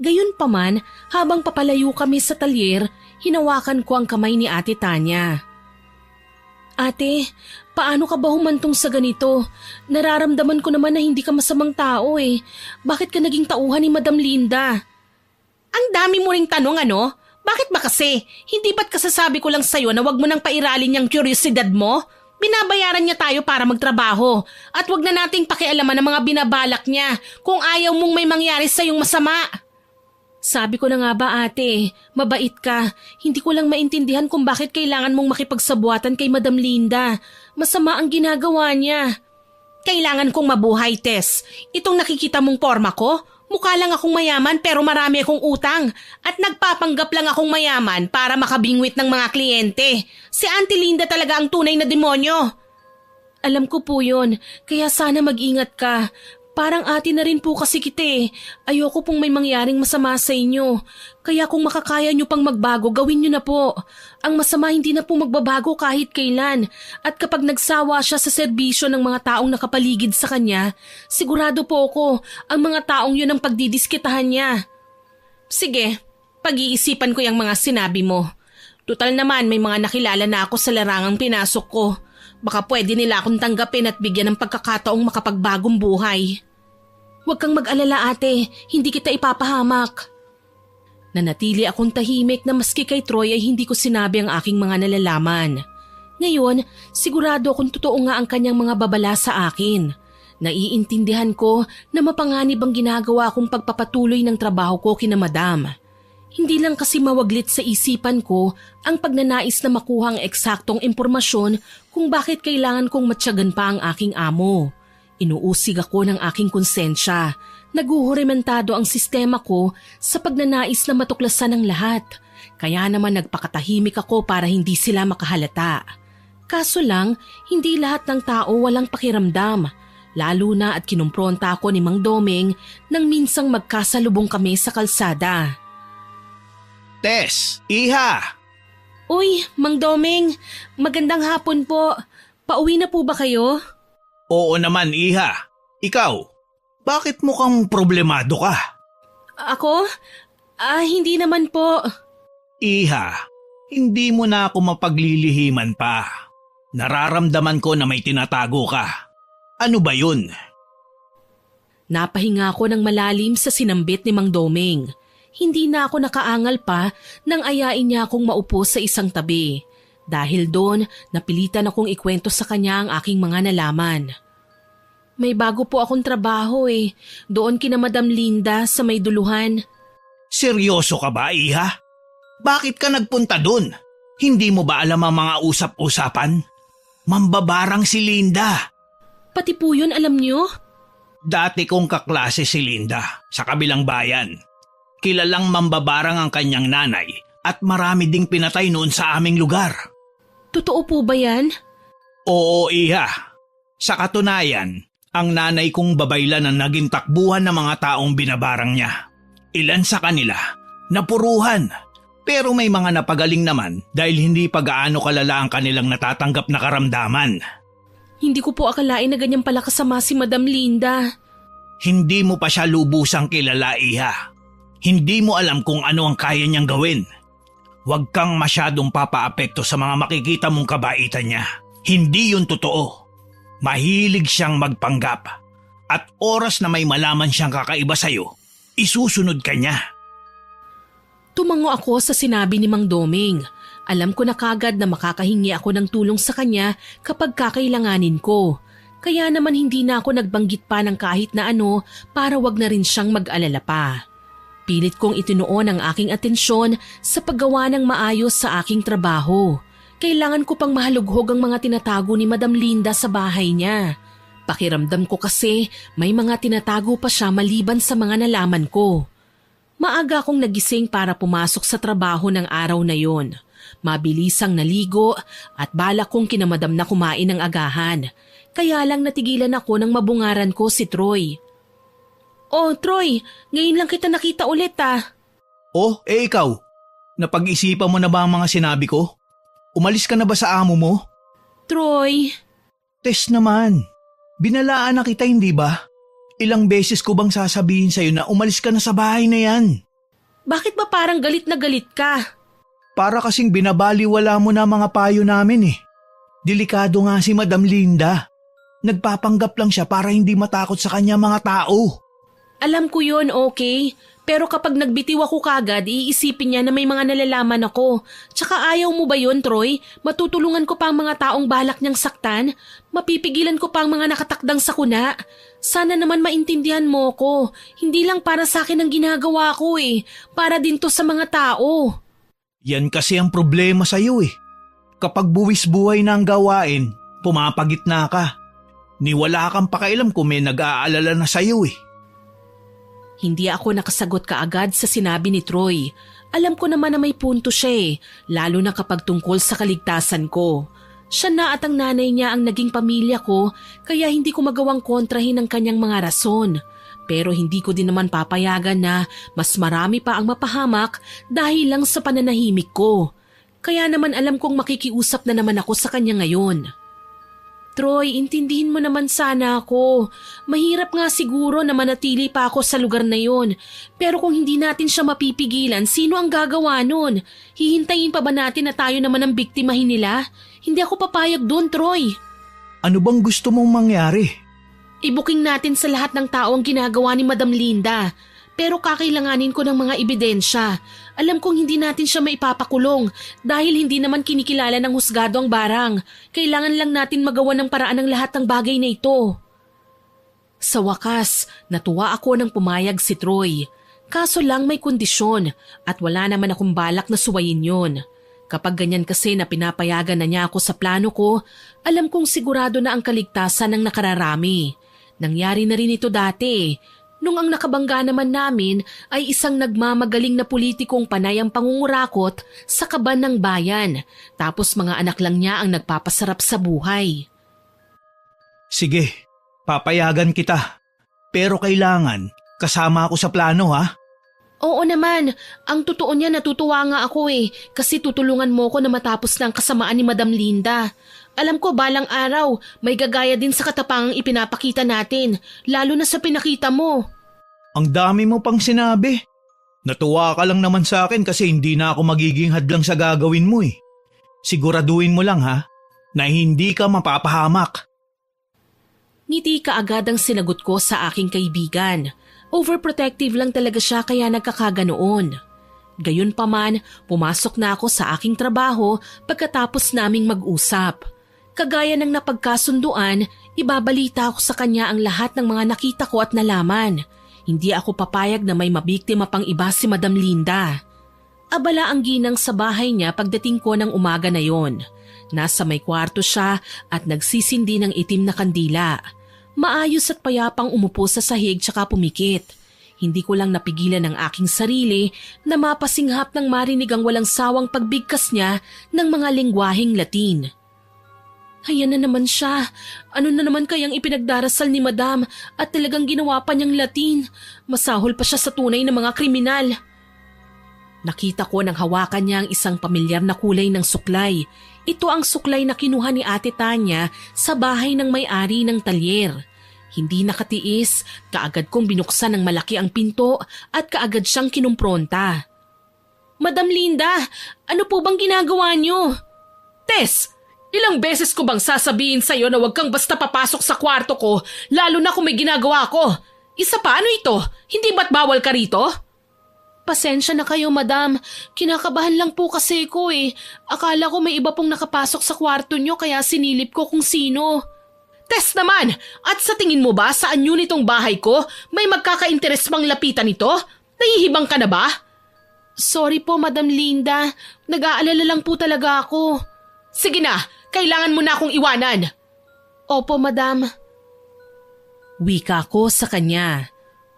Speaker 1: Gayunpaman, habang papalayo kami sa talyer, hinawakan ko ang kamay ni Ate Tanya. Ate, paano ka ba humantong sa ganito? Nararamdaman ko naman na hindi ka masamang tao Bakit ka naging tauhan ni Madam Linda? Ang dami mo ring tanong Bakit ba kasi? Hindi ba't kasasabi ko lang sa'yo na wag mo nang pairalin yung kuryosidad mo? Binabayaran niya tayo para magtrabaho at wag na nating pakialaman ang mga binabalak niya kung ayaw mong may mangyari sa iyong masama. Sabi ko na nga ba ate, mabait ka. Hindi ko lang maintindihan kung bakit kailangan mong makipagsabuatan kay Madam Linda. Masama ang ginagawa niya. Kailangan kong mabuhay, Tess. Itong nakikita mong porma ko, mukha lang akong mayaman pero marami akong utang at nagpapanggap lang akong mayaman para makabingwit ng mga kliyente. Si Auntie Linda talaga ang tunay na demonyo. Alam ko po yun, kaya sana mag-ingat ka. Parang ate na rin po kasi kita eh. Ayoko pong may mangyaring masama sa inyo. Kaya kung makakaya nyo pang magbago, gawin nyo na po. Ang masama hindi na po magbabago kahit kailan. At kapag nagsawa siya sa serbisyo ng mga taong nakapaligid sa kanya, sigurado po ako ang mga taong yun ang pagdidiskitahan niya. Sige, pag-iisipan ko yung mga sinabi mo. Tutal naman may mga nakilala na ako sa larangang pinasok ko. Baka pwede nila akong tanggapin at bigyan ng pagkakataong makapagbagong buhay. Huwag kang mag-alala ate, hindi kita ipapahamak. Nanatili akong tahimik na maski kay Troy ay hindi ko sinabi ang aking mga nalalaman. Ngayon, sigurado akong totoo nga ang kanyang mga babala sa akin. Naiintindihan ko na mapanganib ang ginagawa kong pagpapatuloy ng trabaho ko kina Madam. Hindi lang kasi mawaglit sa isipan ko ang pagnanais na makuha ang eksaktong impormasyon kung bakit kailangan kong matyagan pa ang aking amo. Inuusig ako ng aking konsensya. Naguhurimentado ang sistema ko sa pagnanais na matuklasan ang lahat. Kaya naman nagpakatahimik ako para hindi sila makahalata. Kaso lang, hindi lahat ng tao walang pakiramdam. Lalo na at kinumpronta ako ni Mang Doming nang minsang magkasalubong kami sa kalsada.
Speaker 2: Tess, iha!
Speaker 1: Uy, Mang Doming, magandang hapon po. Pauwi na po ba kayo?
Speaker 2: Oo naman, iha. Ikaw, bakit mukhang problemado ka?
Speaker 1: Ako? Hindi naman po.
Speaker 2: Iha, hindi mo na ako mapaglilihiman pa. Nararamdaman ko na may tinatago ka. Ano ba yun?
Speaker 1: Napahinga ako ng malalim sa sinambit ni Mang Doming. Hindi na ako nakaangal pa nang ayain niya akong maupo sa isang tabi. Dahil doon, napilitan akong ikwento sa kanya ang aking mga nalaman. May bago po akong trabaho eh. Doon kina Madam Linda sa may duluhan.
Speaker 2: Seryoso ka ba, iha? Bakit ka nagpunta doon? Hindi mo ba alam ang mga usap-usapan? Mambabarang si Linda.
Speaker 1: Pati po yun alam niyo?
Speaker 2: Dati kong kaklase si Linda sa kabilang bayan. Kilalang mambabarang ang kanyang nanay at marami ding pinatay noon sa aming lugar.
Speaker 1: Totoo po ba yan?
Speaker 2: Oo, iha. Sa katunayan, ang nanay kong babaylan ang naging takbuhan ng mga taong binabarang niya. Ilan sa kanila, napuruhan. Pero may mga napagaling naman dahil hindi pa gaano kalala ang kanilang natatanggap na karamdaman.
Speaker 1: Hindi ko po akalain na ganyan pala kasama si Madam Linda.
Speaker 2: Hindi mo pa siya lubusang kilala, iha. Hindi mo alam kung ano ang kaya niyang gawin. Huwag kang masyadong papaapekto sa mga makikita mong kabaitan niya. Hindi yun totoo. Mahilig siyang magpanggap. At oras na may malaman siyang kakaiba sa'yo, isusunod ka niya.
Speaker 1: Tumango ako sa sinabi ni Mang Doming. Alam ko na kagad na makakahingi ako ng tulong sa kanya kapag kakailanganin ko. Kaya naman hindi na ako nagbanggit pa ng kahit na ano para wag na rin siyang mag-alala pa. Pilit kong itinuon ang aking atensyon sa paggawa ng maayos sa aking trabaho. Kailangan ko pang mahalughog ang mga tinatago ni Madam Linda sa bahay niya. Pakiramdam ko kasi may mga tinatago pa siya maliban sa mga nalaman ko. Maaga akong nagising para pumasok sa trabaho ng araw na yon. Mabilisang naligo at balak kong kinamadam na kumain ng agahan. Kaya lang natigilan ako nang mabungaran ko si Troy. Oh, Troy, ngayon lang kita nakita ulit ah.
Speaker 2: Oh, ikaw? Napag-isipan mo na ba ang mga sinabi ko? Umalis ka na ba sa amo mo?
Speaker 1: Troy.
Speaker 2: Tess naman, binalaan na kita hindi ba? Ilang beses ko bang sasabihin sa'yo na umalis ka na sa bahay na yan?
Speaker 1: Bakit ba parang galit na galit ka?
Speaker 2: Para kasing binabaliwala mo na mga payo namin eh. Delikado nga si Madam Linda. Nagpapanggap lang siya para hindi matakot sa kanya mga tao.
Speaker 1: Alam ko yun, okay. Pero kapag nagbitiw ako kagad, iisipin niya na may mga nalalaman ako. Tsaka ayaw mo ba yun, Troy? Matutulungan ko pa ang mga taong balak niyang saktan? Mapipigilan ko pa ang mga nakatakdang sakuna? Sana naman maintindihan mo ko. Hindi lang para sa akin ang ginagawa ko eh. Para din to sa mga tao.
Speaker 2: Yan kasi ang problema sa'yo eh. Kapag buwis buhay na ang gawain, pumapagitna ka. Niwala kang pakialam kung may nag-aalala na sa'yo eh.
Speaker 1: Hindi ako nakasagot kaagad sa sinabi ni Troy. Alam ko naman na may punto siya eh, lalo na kapag tungkol sa kaligtasan ko. Siya na at ang nanay niya ang naging pamilya ko kaya hindi ko magawang kontrahin ang kanyang mga rason. Pero hindi ko din naman papayagan na mas marami pa ang mapahamak dahil lang sa pananahimik ko. Kaya naman alam kong makikiusap na naman ako sa kanya ngayon. Troy, intindihin mo naman sana ako. Mahirap nga siguro na manatili pa ako sa lugar na yon. Pero kung hindi natin siya mapipigilan, sino ang gagawa nun? Hihintayin pa ba natin na tayo naman ang biktimahin nila? Hindi ako papayag doon, Troy.
Speaker 2: Ano bang gusto mong mangyari?
Speaker 1: Ibuking natin sa lahat ng tao ang ginagawa ni Madam Linda. Pero kakailanganin ko ng mga ebidensya. Alam kong hindi natin siya maipapakulong dahil hindi naman kinikilala ng husgado ang barang. Kailangan lang natin magawa ng paraan ng lahat ng bagay na ito. Sa wakas, natuwa ako nang pumayag si Troy. Kaso lang may kondisyon at wala naman akong balak na suwayin yon. Kapag ganyan kasi na pinapayagan na niya ako sa plano ko, alam kong sigurado na ang kaligtasan ng nakararami. Nangyari na rin ito dati. Nung ang nakabangga naman namin ay isang nagmamagaling na politikong panay ang pangungurakot sa kaban ng bayan. Tapos mga anak lang niya ang nagpapasarap sa buhay.
Speaker 2: Sige, papayagan kita. Pero kailangan kasama ako sa plano ha?
Speaker 1: Oo naman, ang totoo niya natutuwa nga ako kasi tutulungan mo ko na matapos ng kasamaan ni Madam Linda. Alam ko balang araw may gagaya din sa katapangang ipinapakita natin, lalo na sa pinakita mo.
Speaker 2: Ang dami mo pang sinabi. Natuwa ka lang naman sa akin kasi hindi na ako magiging hadlang sa gagawin mo Siguraduhin mo lang ha, na hindi ka mapapahamak.
Speaker 1: Ngiti kaagad ang sinagot ko sa aking kaibigan. Overprotective lang talaga siya kaya nagkakaganoon. Gayunpaman, pumasok na ako sa aking trabaho pagkatapos naming mag-usap. Kagaya ng napagkasunduan, ibabalita ko sa kanya ang lahat ng mga nakita ko at nalaman. Hindi ako papayag na may mabiktima pang iba si Madam Linda. Abala ang ginang sa bahay niya pagdating ko ng umaga na yon. Nasa may kwarto siya at nagsisindi ng itim na kandila. Maayos at payapang umupo sa sahig tsaka pumikit. Hindi ko lang napigilan ang aking sarili na mapasinghap ng marinig ang walang sawang pagbigkas niya ng mga lengguwaheng Latin. Ayan na naman siya. Ano na naman kayang ipinagdarasal ni Madam at talagang ginawa pa niyang Latin. Masahol pa siya sa tunay na mga kriminal. Nakita ko nang hawakan niya ang isang pamilyar na kulay ng suklay. Ito ang suklay na kinuha ni Ate Tanya sa bahay ng may-ari ng talyer. Hindi nakatiis, kaagad kong binuksan ng malaki ang pinto at kaagad siyang kinumpronta. Madam Linda, ano po bang ginagawa niyo? Tess, ilang beses ko bang sasabihin sa'yo na huwag kang basta papasok sa kwarto ko, lalo na kung may ginagawa ko? Isa pa, ano ito? Hindi ba't bawal ka rito? Pasensya na kayo, madam. Kinakabahan lang po kasi ko Akala ko may iba pong nakapasok sa kwarto niyo kaya sinilip ko kung sino. Tess naman! At sa tingin mo ba saan yun itong bahay ko? May magkaka-interes pang lapitan ito? Nahihibang ka na ba? Sorry po, Madam Linda. Nag-aalala lang po talaga ako. Sige na, kailangan mo na akong iwanan. Opo, madam. Wika ko sa kanya.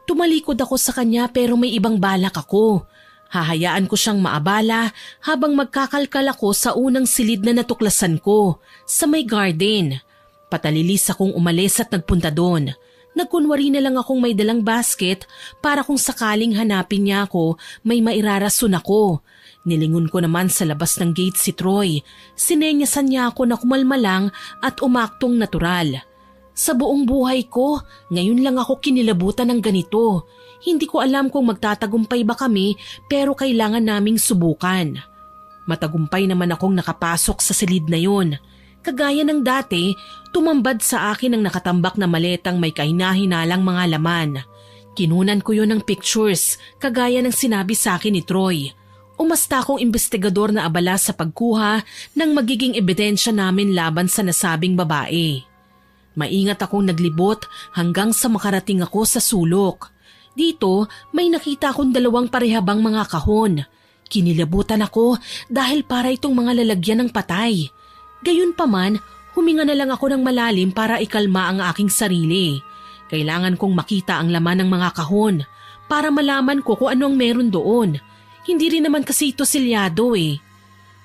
Speaker 1: Tumalikod ako sa kanya pero may ibang balak ako. Hahayaan ko siyang maabala habang magkakalkal ako sa unang silid na natuklasan ko, sa may garden. Patalilis akong umalis at nagpunta doon. Nagkunwari na lang akong may dalang basket para kung sakaling hanapin niya ako, may mairarason ako. Nilingon ko naman sa labas ng gate si Troy. Sinenyasan niya ako na kumalma lang at umaktong natural. Sa buong buhay ko, ngayon lang ako kinilabutan ng ganito. Hindi ko alam kung magtatagumpay ba kami pero kailangan naming subukan. Matagumpay naman akong nakapasok sa silid na yon. Kagaya ng dati, tumambad sa akin ang nakatambak na maletang may kahina-hinalang mga laman. Kinunan ko yon ng pictures, kagaya ng sinabi sa akin ni Troy. Umasta akong investigador na abala sa pagkuha ng magiging ebidensya namin laban sa nasabing babae. Maingat akong naglibot hanggang sa makarating ako sa sulok. Dito may nakita akong dalawang parehabang mga kahon. Kinilabutan ako dahil para itong mga lalagyan ng patay. Gayunpaman, huminga na lang ako ng malalim para ikalma ang aking sarili. Kailangan kong makita ang laman ng mga kahon para malaman ko kung ano ang meron doon. Hindi rin naman kasi ito selyado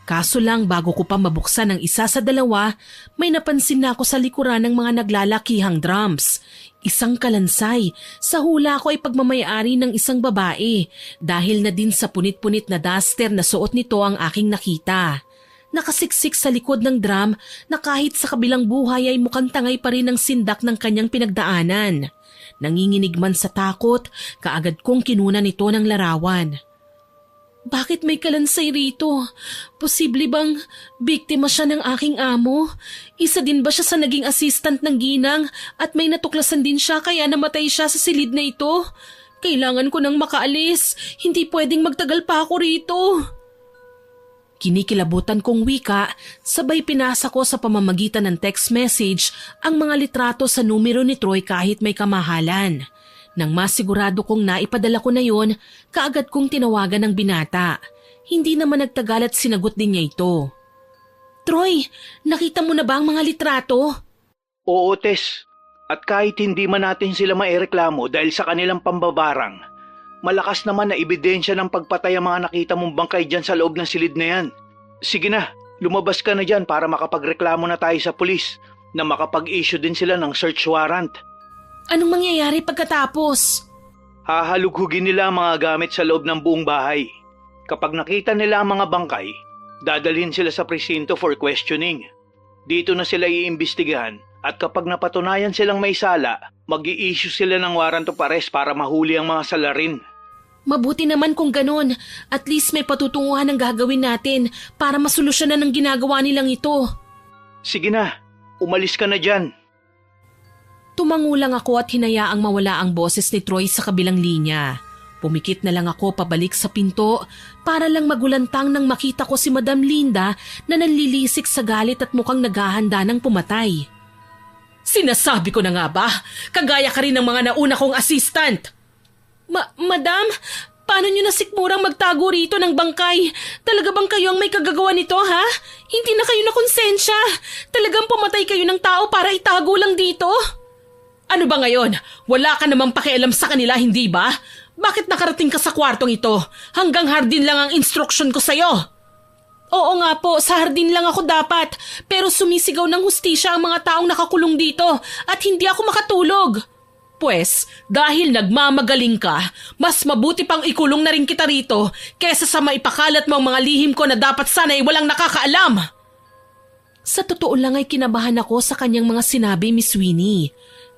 Speaker 1: Kaso lang bago ko pa mabuksan ang isa sa dalawa, may napansin na ako sa likuran ng mga naglalakihang drums. Isang kalansay. Sa hula ko ay pagmamayari ng isang babae dahil na din sa punit-punit na duster na suot nito ang aking nakita. Nakasiksik sa likod ng drum na kahit sa kabilang buhay ay mukhang tangay pa rin ang sindak ng kanyang pinagdaanan. Nanginginig man sa takot, kaagad kong kinunan ito ng larawan. Bakit may kalansay rito? Posible bang biktima siya ng aking amo? Isa din ba siya sa naging assistant ng ginang at may natuklasan din siya kaya namatay siya sa silid na ito? Kailangan ko nang makaalis. Hindi pwedeng magtagal pa ako rito. Kinikilabutan kong wika, sabay pinasa ko sa pamamagitan ng text message ang mga litrato sa numero ni Troy kahit may kamahalan. Nang masigurado kong naipadala ko na yon, kaagad kong tinawagan ng binata. Hindi naman nagtagal at sinagot din niya ito. Troy, nakita mo na ba ang mga litrato?
Speaker 2: Oo, Tess. At kahit hindi man natin sila maireklamo dahil sa kanilang pambabarang, malakas naman na ebidensya ng pagpatay ang mga nakita mong bangkay dyan sa loob ng silid na yan. Sige na, lumabas ka na dyan para makapagreklamo na tayo sa pulis na makapag-issue din sila ng search warrant.
Speaker 1: Anong mangyayari pagkatapos?
Speaker 2: Hahalughugin nila ang mga gamit sa loob ng buong bahay. Kapag nakita nila ang mga bangkay, dadalhin sila sa presinto for questioning. Dito na sila iimbestigahan at kapag napatunayan silang may sala, mag-i-issue sila ng warrant of arrest para mahuli ang mga salarin.
Speaker 1: Mabuti naman kung ganun. At least may patutunguhan ang gagawin natin para masolusyonan ang ginagawa nilang ito.
Speaker 2: Sige na, umalis ka na dyan.
Speaker 1: Tumangulang ako at hinayaang mawala ang boses ni Troy sa kabilang linya. Pumikit na lang ako pabalik sa pinto para lang magulantang nang makita ko si Madam Linda na nanlilisik sa galit at mukhang naghahanda ng pumatay. Sinasabi ko na nga ba, kagaya ka rin ng mga nauna kong assistant. Madam, paano nyo nasikmurang magtago rito ng bangkay? Talaga bang kayo ang may kagagawa nito, ha? Hindi na kayo nakonsensya. Talagang pumatay kayo ng tao para itago lang dito? Ano ba ngayon? Wala ka namang pakialam sa kanila, hindi ba? Bakit nakarating ka sa kwartong ito? Hanggang hardin lang ang instruction ko sa'yo. Oo nga po, sa hardin lang ako dapat. Pero sumisigaw ng hustisya ang mga taong nakakulong dito at hindi ako makatulog. Pwes, dahil nagmamagaling ka, mas mabuti pang ikulong na rin kita rito kesa sa maipakalat mo ang mga lihim ko na dapat sana ay walang nakakaalam. Sa totoo lang ay kinabahan ako sa kanyang mga sinabi, Miss Winnie.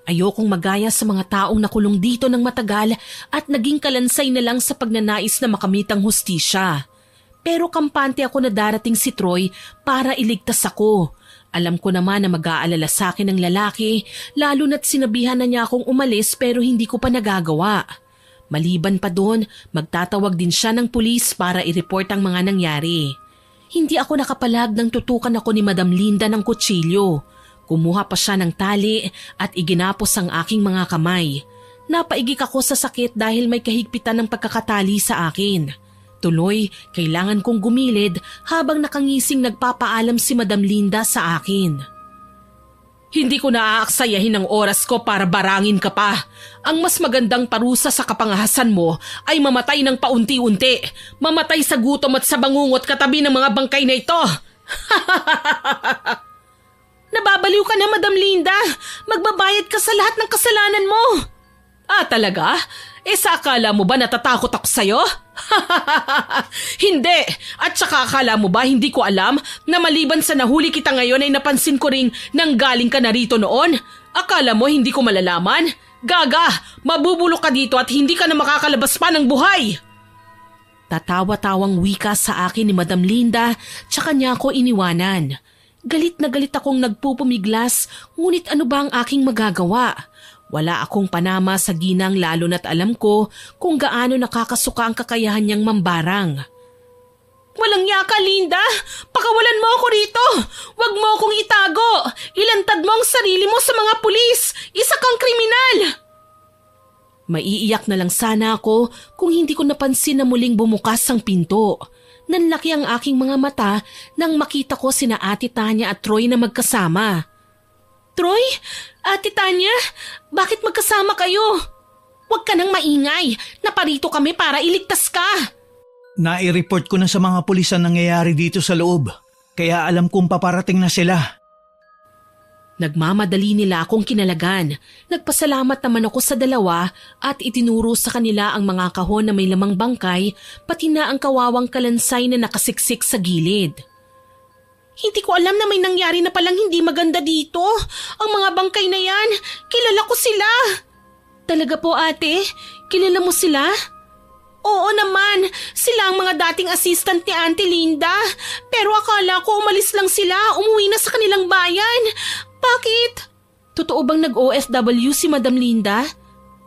Speaker 1: Ayokong magaya sa mga taong nakulong dito ng matagal at naging kalansay na lang sa pagnanais na makamit ang hustisya. Pero kampante ako na darating si Troy para iligtas ako. Alam ko naman na mag-aalala sa akin ng lalaki, lalo na't sinabihan na niya akong umalis pero hindi ko pa nagagawa. Maliban pa doon, magtatawag din siya ng pulis para i-report ang mga nangyari. Hindi ako nakapalag nang tutukan ako ni Madam Linda ng kutsilyo. Kumuha pa siya ng tali at iginapos ang aking mga kamay. Napaigik ako sa sakit dahil may kahigpitan ng pagkakatali sa akin. Tuloy, kailangan kong gumilid habang nakangising nagpapaalam si Madam Linda sa akin. Hindi ko naaaksayahin ang oras ko para barangin ka pa. Ang mas magandang parusa sa kapangahasan mo ay mamatay ng paunti-unti. Mamatay sa gutom at sa bangungot katabi ng mga bangkay na ito. Nababaliw ka na, Madam Linda. Magbabayad ka sa lahat ng kasalanan mo. Ah, talaga? Sa akala mo ba natatakot ako sa'yo? Hindi. At saka akala mo ba hindi ko alam na maliban sa nahuli kita ngayon ay napansin ko ring nanggaling ka na rito noon? Akala mo hindi ko malalaman? Gaga, mabubulok ka dito at hindi ka na makakalabas pa ng buhay. Tatawa-tawang wika sa akin ni Madam Linda, tsaka niya ako iniwanan. Galit na galit akong nagpupumiglas, ngunit ano ba ang aking magagawa? Wala akong panama sa ginang lalo na't alam ko kung gaano nakakasuka ang kakayahan niyang mambarang. Walang yaka, Linda! Pakawalan mo ako rito! Huwag mo akong itago! Ilantad mo ang sarili mo sa mga pulis! Isa kang kriminal! Maiiyak na lang sana ako kung hindi ko napansin na muling bumukas ang pinto. Nanlaki ang aking mga mata nang makita ko sina Ate Tanya at Troy na magkasama. Troy? Ate Tanya? Bakit magkasama kayo? Huwag ka nang maingay. Naparito kami para iligtas ka.
Speaker 2: Nai-report ko na sa mga pulis ang nangyayari dito sa loob. Kaya alam kong paparating na sila.
Speaker 1: Nagmamadali nila akong kinalagan. Nagpasalamat naman ako sa dalawa at itinuro sa kanila ang mga kahon na may lamang bangkay, pati na ang kawawang kalansay na nakasiksik sa gilid. Hindi ko alam na may nangyari na palang hindi maganda dito. Ang mga bangkay na yan, kilala ko sila. Talaga po ate? Kilala mo sila? Oo naman, sila ang mga dating assistant ni Auntie Linda. Pero akala ko umalis lang sila, umuwi na sa kanilang bayan. Bakit? Totoo bang nag-OFW si Madam Linda?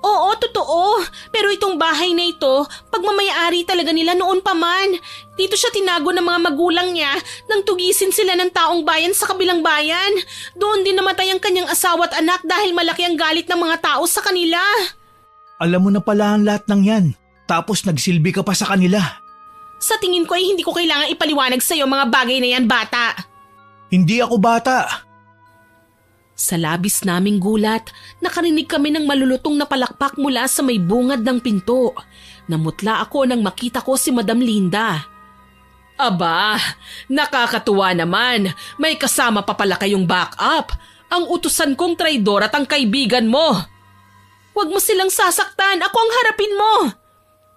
Speaker 1: Oo, totoo. Pero itong bahay na ito, pagmamayari talaga nila noon pa man. Dito siya tinago ng mga magulang niya nang tugisin sila ng taong bayan sa kabilang bayan. Doon din namatay ang kanyang asawa at anak dahil malaki ang galit ng mga tao sa kanila.
Speaker 2: Alam mo na pala ang lahat ng yan. Tapos nagsilbi ka pa sa kanila.
Speaker 1: Sa tingin ko ay hindi ko kailangan ipaliwanag sa iyo mga bagay na yan, bata.
Speaker 2: Hindi ako bata.
Speaker 1: Sa labis naming gulat, nakarinig kami ng malulutong na palakpak mula sa may bungad ng pinto. Namutla ako nang makita ko si Madam Linda. Aba, nakakatuwa naman. May kasama pa pala kayong backup. Ang utusan kong traidor at ang kaibigan mo. Huwag mo silang sasaktan, ako ang harapin mo.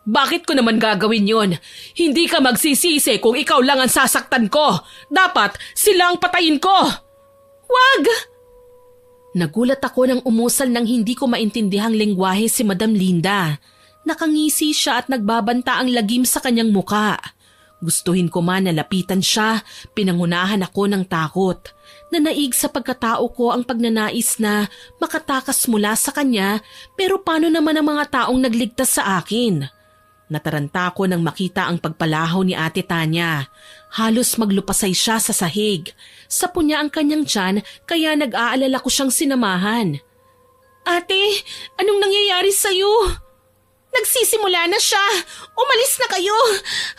Speaker 1: Bakit ko naman gagawin yon? Hindi ka magsisisi kung ikaw lang ang sasaktan ko. Dapat sila ang patayin ko. Wag! Nagulat ako nang umusal ng hindi ko maintindihang lengguwahe si Madam Linda. Nakangisi siya at nagbabanta ang lagim sa kanyang muka. Gustuhin ko man na lapitan siya, pinangunahan ako ng takot. Nanaig sa pagkatao ko ang pagnanais na makatakas mula sa kanya, pero paano naman ang mga taong nagligtas sa akin? Nataranta ko nang makita ang pagpalahaw ni Ate Tanya. Halos maglupasay siya sa sahig. Sapo niya ang kanyang tiyan kaya nag-aalala ko siyang sinamahan. Ate, anong nangyayari sa'yo? Nagsisimula na siya. Umalis na kayo.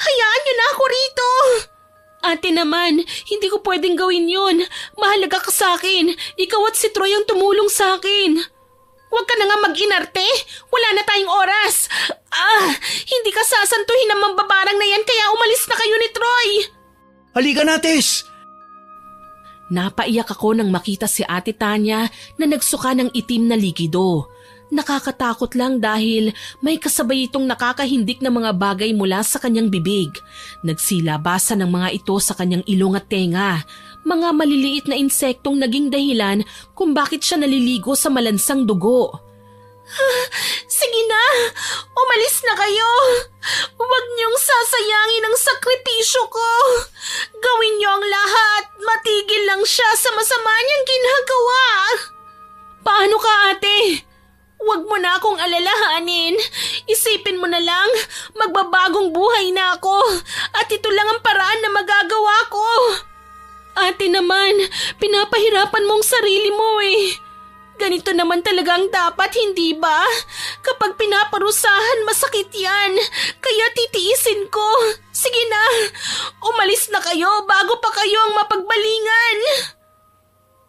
Speaker 1: Hayaan niyo na ako rito. Ate naman, hindi ko pwedeng gawin yun. Mahalaga ka sa akin. Ikaw at si Troy ang tumulong sa akin. Huwag ka na nga mag-inarte. Wala na tayong oras. Hindi ka sasantuhin ng mambabarang na yan kaya umalis na kayo ni Troy.
Speaker 2: Halika na, Tess!
Speaker 1: Napaiyak ako nang makita si Ate Tanya na nagsuka ng itim na likido. Nakakatakot lang dahil may kasabay itong nakakahindik na mga bagay mula sa kanyang bibig. Nagsilabasan ng mga ito sa kanyang ilong at tenga. Mga maliliit na insektong naging dahilan kung bakit siya naliligo sa malansang dugo. Sige na! Umalis na kayo! Huwag niyong sasayangin ang sakripisyo ko! Gawin niyo ang lahat! Matigil lang siya sa masama niyang ginagawa! Paano ka, ate? Huwag mo na akong alalahanin. Isipin mo na lang, magbabagong buhay na ako at ito lang ang paraan na magagawa ko. Ate naman, pinapahirapan mong sarili mo eh. Ganito naman talaga ang dapat, hindi ba? Kapag pinaparusahan, masakit yan. Kaya titiisin ko. Sige na, umalis na kayo bago pa kayo ang mapagbalingan.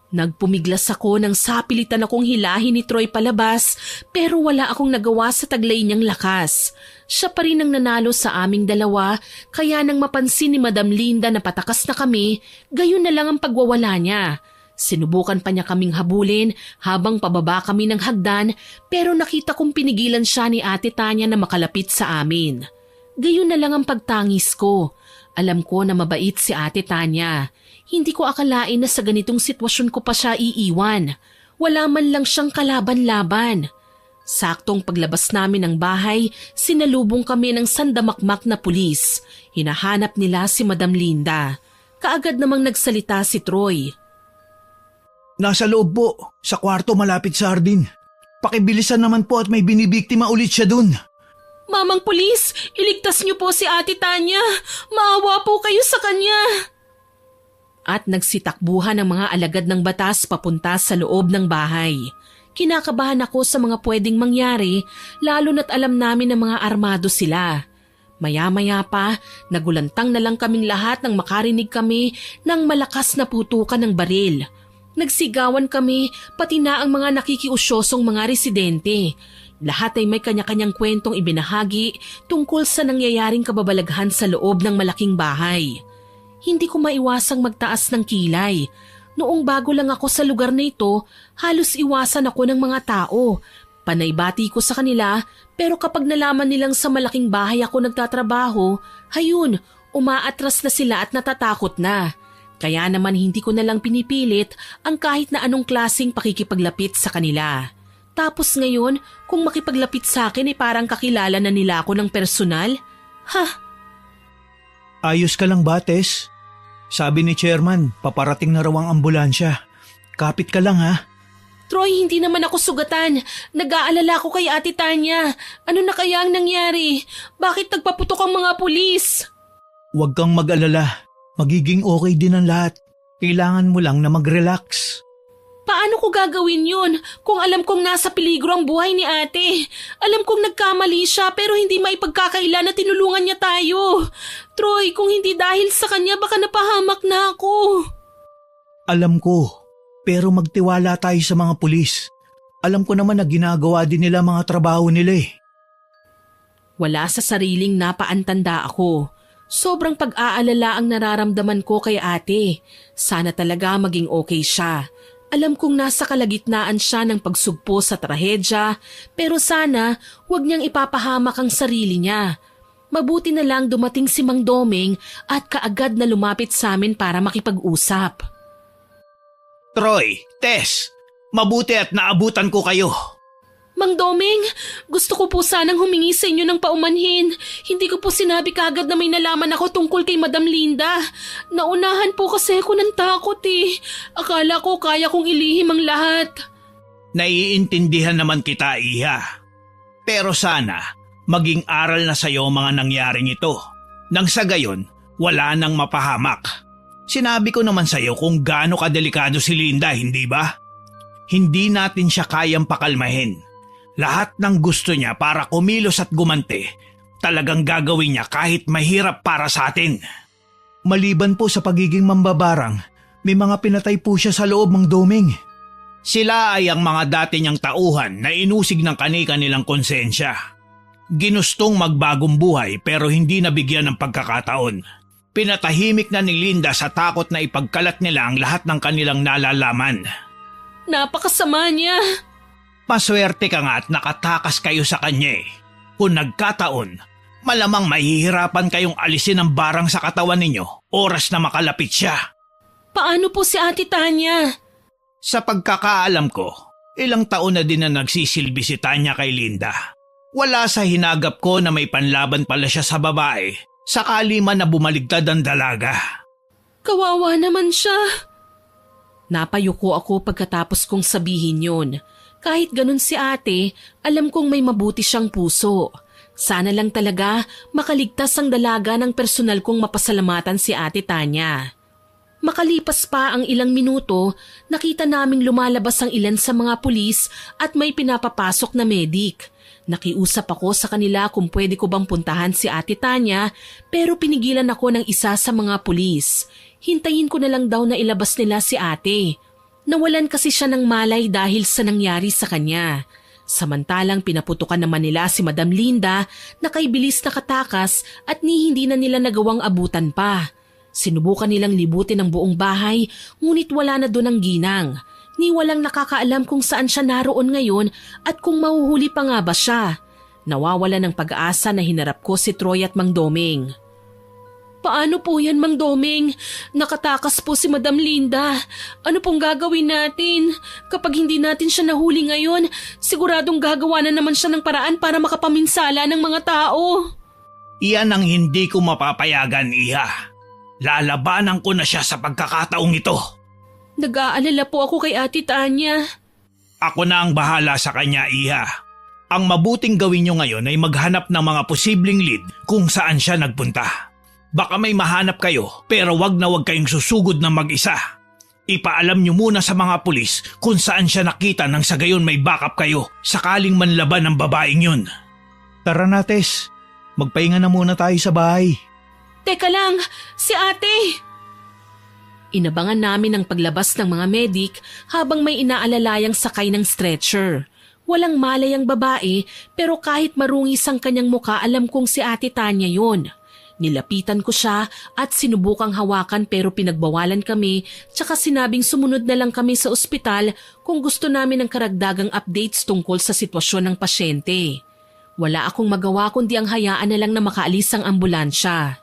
Speaker 1: Nagpumiglas ako nang sapilitan akong hilahin ni Troy palabas pero wala akong nagawa sa taglay niyang lakas. Siya pa rin ang nanalo sa aming dalawa kaya nang mapansin ni Madam Linda na patakas na kami, gayon na lang ang pagwawala niya. Sinubukan pa niya kaming habulin habang pababa kami ng hagdan pero nakita kong pinigilan siya ni Ate Tanya na makalapit sa amin. Gayon na lang ang pagtangis ko. Alam ko na mabait si Ate Tanya. Hindi ko akalain na sa ganitong sitwasyon ko pa siya iiwan. Wala man lang siyang kalaban-laban. Saktong paglabas namin ng bahay, sinalubong kami ng sandamakmak na pulis. Hinahanap nila si Madam Linda. Kaagad namang nagsalita si Troy.
Speaker 2: Nasa loob po, sa kwarto malapit sa hardin. Pakibilisan naman po at may binibiktima ulit siya dun.
Speaker 1: Mamang pulis, iligtas niyo po si Ate Tanya. Maawa po kayo sa kanya. At nagsitakbuhan ang mga alagad ng batas papunta sa loob ng bahay. Kinakabahan ako sa mga pwedeng mangyari, lalo na't alam namin na mga armado sila. Maya-maya pa, nagulantang na lang kaming lahat nang makarinig kami ng malakas na putukan ng baril. Nagsigawan kami, pati na ang mga nakikiusyosong mga residente. Lahat ay may kanya-kanyang kwentong ibinahagi tungkol sa nangyayaring kababalaghan sa loob ng malaking bahay. Hindi ko maiwasang magtaas ng kilay. Noong bago lang ako sa lugar na ito, halos iwasan ako ng mga tao. Panaybati ko sa kanila, pero kapag nalaman nilang sa malaking bahay ako nagtatrabaho, hayun, umaatras na sila at natatakot na. Kaya naman hindi ko na lang pinipilit ang kahit na anong klaseng pakikipaglapit sa kanila. Tapos ngayon, kung makipaglapit sa akin ay parang kakilala na nila ako ng personal? Ha?
Speaker 2: Ayos ka lang ba, Tess? Sabi ni Chairman, paparating na raw ang ambulansya. Kapit ka lang ha.
Speaker 1: Troy, hindi naman ako sugatan. Nag-aalala ko kay Ate Tanya. Ano na kaya ang nangyari? Bakit nagpaputok ang mga pulis?
Speaker 2: Huwag kang mag-alala. Magiging okay din ang lahat. Kailangan mo lang na mag-relax.
Speaker 1: Paano ko gagawin yun kung alam kong nasa peligro ang buhay ni ate? Alam kong nagkamali siya pero hindi maipagkakaila na tinulungan niya tayo. Troy, kung hindi dahil sa kanya baka napahamak na ako.
Speaker 2: Alam ko, pero magtiwala tayo sa mga pulis. Alam ko naman na ginagawa din nila mga trabaho nila eh.
Speaker 1: Wala sa sariling napaantanda ako. Sobrang pag-aalala ang nararamdaman ko kay ate. Sana talaga maging okay siya. Alam kong nasa kalagitnaan siya ng pagsugpo sa trahedya, pero sana huwag niyang ipapahamak ang sarili niya. Mabuti na lang dumating si Mang Doming at kaagad na lumapit sa amin para makipag-usap.
Speaker 2: Troy, Tess, mabuti at naabutan ko kayo.
Speaker 1: Mang Doming, gusto ko po sanang humingi sa inyo ng paumanhin. Hindi ko po sinabi kagad na may nalaman ako tungkol kay Madam Linda. Naunahan po kasi ako ng takot eh. Akala ko kaya kong ilihim ang lahat.
Speaker 2: Naiintindihan naman kita, Iha. Pero sana, maging aral na sa'yo ang mga nangyaring ito. Nang sa gayon, wala nang mapahamak. Sinabi ko naman sa'yo kung gaano kadelikado si Linda, hindi ba? Hindi natin siya kayang pakalmahin. Lahat ng gusto niya para kumilos at gumante, talagang gagawin niya kahit mahirap para sa atin. Maliban po sa pagiging mambabarang, may mga pinatay po siya sa loob, Mang Doming. Sila ay ang mga dati niyang tauhan na inusig ng kani-kanilang konsensya. Ginustong magbagong buhay pero hindi nabigyan ng pagkakataon. Pinatahimik na ni Linda sa takot na ipagkalat nila ang lahat ng kanilang nalalaman.
Speaker 1: Napakasama niya.
Speaker 2: Maswerte ka nga at nakatakas kayo sa kanya eh. Kung nagkataon, malamang mahihirapan kayong alisin ang barang sa katawan ninyo oras na makalapit siya.
Speaker 1: Paano po si Ate Tanya?
Speaker 2: Sa pagkakaalam ko, ilang taon na din na nagsisilbi si Tanya kay Linda. Wala sa hinagap ko na may panlaban pala siya sa babae, sakali man na bumaligtad ang dalaga.
Speaker 1: Kawawa naman siya. Napayuko ako pagkatapos kong sabihin yun. Kahit ganun si ate, alam kong may mabuti siyang puso. Sana lang talaga makaligtas ang dalaga ng personal kong mapasalamatan si Ate Tanya. Makalipas pa ang ilang minuto, nakita naming lumalabas ang ilan sa mga pulis at may pinapapasok na medik. Nakiusap ako sa kanila kung pwede ko bang puntahan si Ate Tanya pero pinigilan ako ng isa sa mga pulis. Hintayin ko na lang daw na ilabas nila si ate. Nawalan kasi siya ng malay dahil sa nangyari sa kanya. Samantalang pinaputukan naman nila si Madam Linda na kay bilis nakatakas at hindi na nila nagawang abutan pa. Sinubukan nilang libutin ang buong bahay ngunit wala na doon ang ginang. Ni walang nakakaalam kung saan siya naroon ngayon at kung mahuhuli pa nga ba siya. Nawawala ng pag-asa na hinarap ko si Troy at Mang Doming. Paano po yan, Mang Doming? Nakatakas po si Madam Linda. Ano pong gagawin natin? Kapag hindi natin siya nahuli ngayon, siguradong gagawa na naman siya ng paraan para makapaminsala ng mga tao.
Speaker 2: Iyan ang hindi ko mapapayagan, Iha. Lalabanan ko na siya sa pagkakataong ito.
Speaker 1: Nag-aalala po ako kay Ate Tanya.
Speaker 2: Ako na ang bahala sa kanya, Iha. Ang mabuting gawin niyo ngayon ay maghanap ng mga posibleng lead kung saan siya nagpunta. Baka may mahanap kayo pero wag na wag kayong susugod na mag-isa. Ipaalam niyo muna sa mga pulis kung saan siya nakita nang sa gayon may backup kayo sakaling manlaban ng babaeng yun. Tara na, Tess. Magpahinga na muna tayo sa bahay.
Speaker 1: Teka lang, si ate! Inabangan namin ang paglabas ng mga medik habang may inaalalayang sakay ng stretcher. Walang malay ang babae pero kahit marungis ang kanyang muka alam kong si Ate Tanya yun. Nilapitan ko siya at sinubukang hawakan pero pinagbawalan kami tsaka sinabing sumunod na lang kami sa ospital kung gusto namin ng karagdagang updates tungkol sa sitwasyon ng pasyente. Wala akong magawa kundi ang hayaan na lang na makaalis ang ambulansya.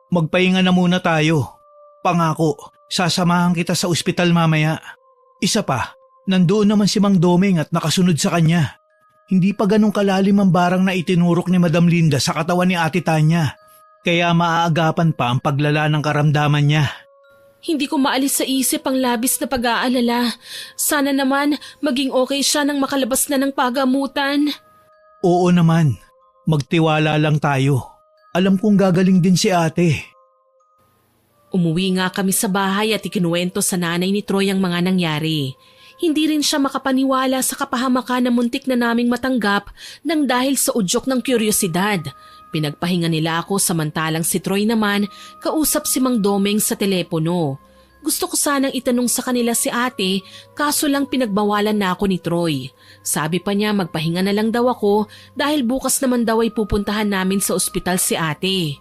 Speaker 2: Magpahinga na muna tayo. Pangako, sasamahan kita sa ospital mamaya. Isa pa, nandoon naman si Mang Domeng at nakasunod sa kanya. Hindi pa ganun kalalim ang barang na itinurok ni Madam Linda sa katawan ni Ate Tanya. Kaya maaagapan pa ang paglala ng karamdaman niya.
Speaker 1: Hindi ko maalis sa isip ang labis na pag-aalala. Sana naman maging okay siya nang makalabas na ng pagamutan.
Speaker 2: Oo naman, magtiwala lang tayo. Alam kong gagaling din si ate.
Speaker 1: Umuwi nga kami sa bahay at ikinuwento sa nanay ni Troy ang mga nangyari. Hindi rin siya makapaniwala sa kapahamakan na muntik na naming matanggap nang dahil sa udyok ng kuryosidad. Pinagpahinga nila ako samantalang si Troy naman kausap si Mang Domeng sa telepono. Gusto ko sanang itanong sa kanila si ate kaso lang pinagbawalan na ako ni Troy. Sabi pa niya magpahinga na lang daw ako dahil bukas naman daw ay pupuntahan namin sa ospital si ate.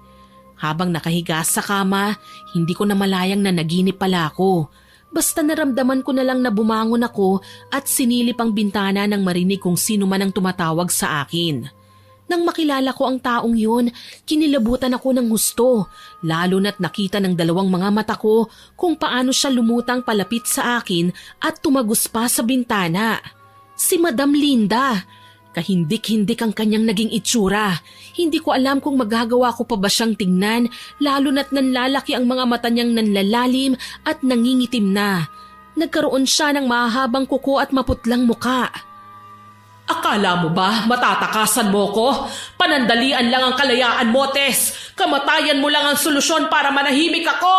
Speaker 1: Habang nakahiga sa kama, hindi ko na malayang na naginip pala ako. Basta naramdaman ko na lang na bumangon ako at sinilip ang bintana nang marinig kung sino man ang tumatawag sa akin. Nang makilala ko ang taong yun, kinilabutan ako ng husto, lalo na't nakita ng dalawang mga mata ko kung paano siya lumutang palapit sa akin at tumagos pa sa bintana. Si Madam Linda. Kahindik-hindik ang kanyang naging itsura. Hindi ko alam kung magagawa ko pa ba siyang tingnan, lalo na't nanlalaki ang mga mata niyang nanlalalim at nangingitim na. Nagkaroon siya ng mahabang kuko at maputlang muka. Akala mo ba matatakasan mo ko? Panandalian lang ang kalayaan mo, Tess. Kamatayan mo lang ang solusyon para manahimik ako.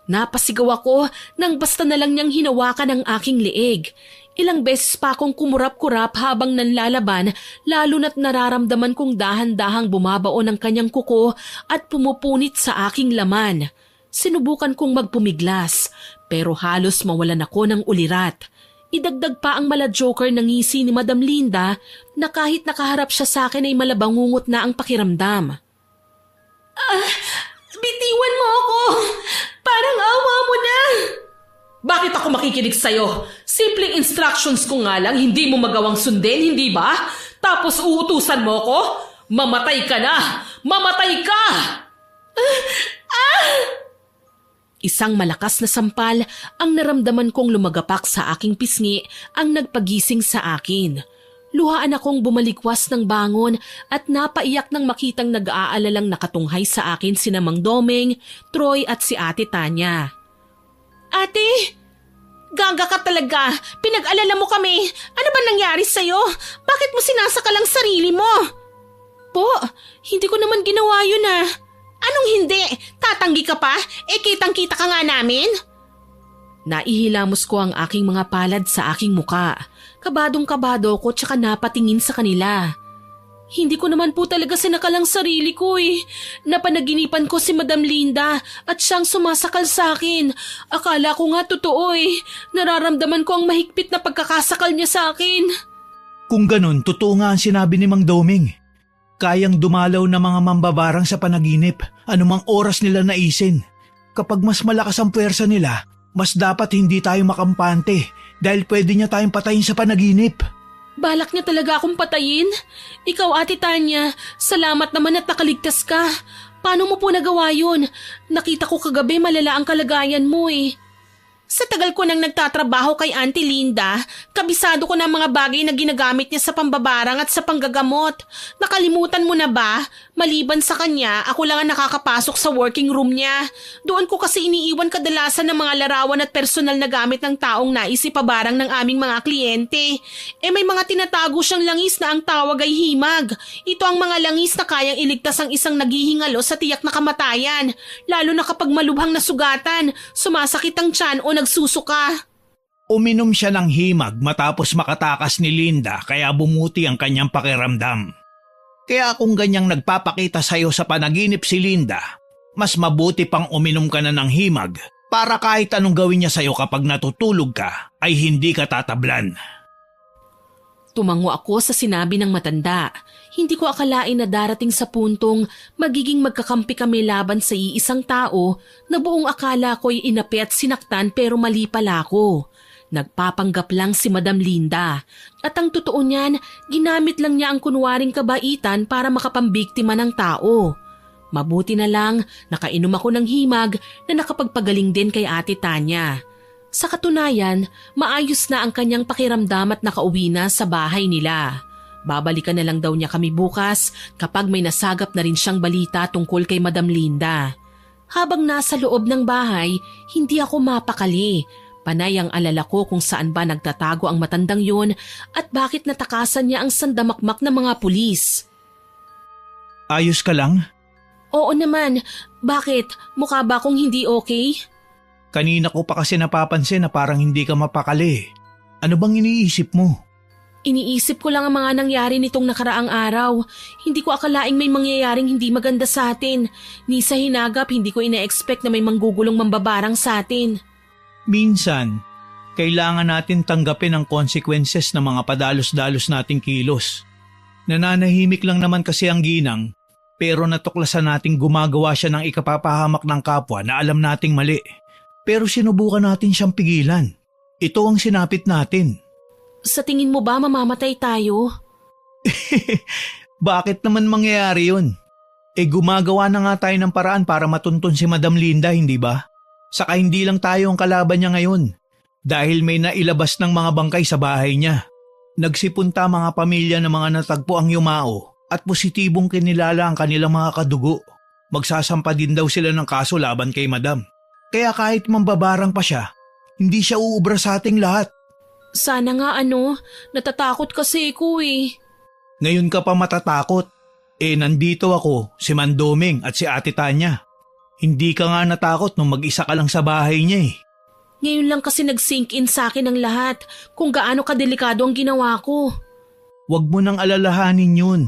Speaker 1: Napasigaw ako nang basta na lang niyang hinawakan ang aking leeg. Ilang beses pa akong kumurap-kurap habang nanlalaban lalo na't nararamdaman kong dahan-dahang bumabaon ang kanyang kuko at pumupunit sa aking laman. Sinubukan kong magpumiglas pero halos mawalan ako ng ulirat. Idagdag pa ang mala-joker ng ngisi ni Madam Linda na kahit nakaharap siya sa akin ay malabangungot na ang pakiramdam. Bitiwan mo ako! Parang awa mo na! Bakit ako makikinig sa'yo? Simpleng instructions ko nga lang, hindi mo magawang sundin, hindi ba? Tapos uutusan mo ko? Mamatay ka na! Mamatay ka! Isang malakas na sampal ang naramdaman kong lumagapak sa aking pisngi ang nagpagising sa akin. Luhaan akong bumalikwas ng bangon at napaiyak nang makitang nag-aalalang nakatunghay sa akin sina Mang Domeng, Troy at si Ate Tanya. Ate, gaga ka talaga. Pinag-alala mo kami. Ano ba nangyari sa'yo? Bakit mo sinasakal ang sarili mo? Po, hindi ko naman ginawa yun ah. Anong hindi? Tatanggi ka pa? Kitang-kita ka nga namin? Naihilamos ko ang aking mga palad sa aking muka. Kabadong-kabado ko tsaka napatingin sa kanila. Hindi ko naman po talaga sinakal ang sarili ko eh. Napanaginipan ko si Madam Linda at siyang sumasakal sa akin. Akala ko nga totoo eh. Nararamdaman ko ang mahigpit na pagkakasakal niya sa akin.
Speaker 2: Kung ganun, totoo nga ang sinabi ni Mang Domeng. Kayang dumalaw na mga mambabarang sa panaginip, anumang oras nila naisin. Kapag mas malakas ang puwersa nila, mas dapat hindi tayo makampante dahil pwede niya tayong patayin sa panaginip.
Speaker 1: Balak niya talaga akong patayin? Ikaw, Ate Tanya, salamat naman at nakaligtas ka. Paano mo po nagawa yun? Nakita ko kagabi malala ang kalagayan mo eh. Sa tagal ko nang nagtatrabaho kay Auntie Linda, kabisado ko ng mga bagay na ginagamit niya sa pambabarang at sa panggagamot. Nakalimutan mo na ba? Maliban sa kanya, ako lang ang nakakapasok sa working room niya. Doon ko kasi iniiwan kadalasan ng mga larawan at personal na gamit ng taong nais ipabarang ng aming mga kliyente. May mga tinatago siyang langis na ang tawag ay himag. Ito ang mga langis na kayang iligtas ang isang naghihingalo sa tiyak na kamatayan. Lalo na kapag malubhang nasugatan, sumasakit ang tiyan o nagsusuka.
Speaker 2: Uminom siya ng himag matapos makatakas ni Linda kaya bumuti ang kanyang pakiramdam. Kaya kung ganyang nagpapakita sa'yo sa panaginip si Linda, mas mabuti pang uminom ka na ng himag Para kahit anong gawin niya sa'yo kapag natutulog ka, ay hindi ka tatablan.
Speaker 1: Tumango ako sa sinabi ng matanda. Hindi ko akalain na darating sa puntong magiging magkakampi kami laban sa iisang tao na buong akala ko'y inapi at sinaktan pero mali pala ako. Nagpapanggap lang si Madam Linda. At ang totoo niyan, ginamit lang niya ang kunwaring kabaitan para makapambiktima ng tao. Mabuti na lang, nakainom ako ng himag na nakapagpagaling din kay Ate Tanya. Sa katunayan, maayos na ang kanyang pakiramdam at nakauwi na sa bahay nila. Babalikan na lang daw niya kami bukas kapag may nasagap na rin siyang balita tungkol kay Madam Linda. Habang nasa loob ng bahay, hindi ako mapakali. Panay ang alala ko kung saan ba nagtatago ang matandang yun at bakit natakasan niya ang sandamakmak ng mga pulis.
Speaker 2: Ayos ka lang?
Speaker 1: Oo naman. Bakit? Mukha ba akong hindi okay?
Speaker 2: Kanina ko pa kasi napapansin na parang hindi ka mapakali. Ano bang iniisip mo?
Speaker 1: Iniisip ko lang ang mga nangyari nitong nakaraang araw. Hindi ko akalaing may mangyayaring hindi maganda sa atin. Ni sa hinagap, hindi ko ina-expect na may manggugulong mambabarang sa atin.
Speaker 2: Minsan, kailangan natin tanggapin ang consequences ng mga padalos-dalos nating kilos. Nananahimik lang naman kasi ang ginang, pero natuklasan nating gumagawa siya ng ikapapahamak ng kapwa na alam nating mali. Pero sinubukan natin siyang pigilan. Ito ang sinapit natin.
Speaker 1: Sa tingin mo ba mamamatay tayo?
Speaker 2: Bakit naman mangyayari yun? Gumagawa na nga tayo ng paraan para matuntun si Madam Linda, hindi ba? Saka hindi lang tayo ang kalaban niya ngayon. Dahil may nailabas ng mga bangkay sa bahay niya. Nagsipunta mga pamilya ng mga natagpo ang yumao at positibong kinilala ang kanilang mga kadugo. Magsasampa din daw sila ng kaso laban kay Madam. Kaya kahit mambabarang pa siya, hindi siya uubra sa ating lahat.
Speaker 1: Sana nga natatakot kasi ako eh.
Speaker 2: Ngayon ka pa matatakot. Nandito ako, si Mandoming at si Ate Tanya. Hindi ka nga natakot nung mag-isa ka lang sa bahay niya eh.
Speaker 1: Ngayon lang kasi nag-sink in sa akin ang lahat kung gaano kadelikado ang ginawa ko.
Speaker 2: Huwag mo nang alalahanin yun.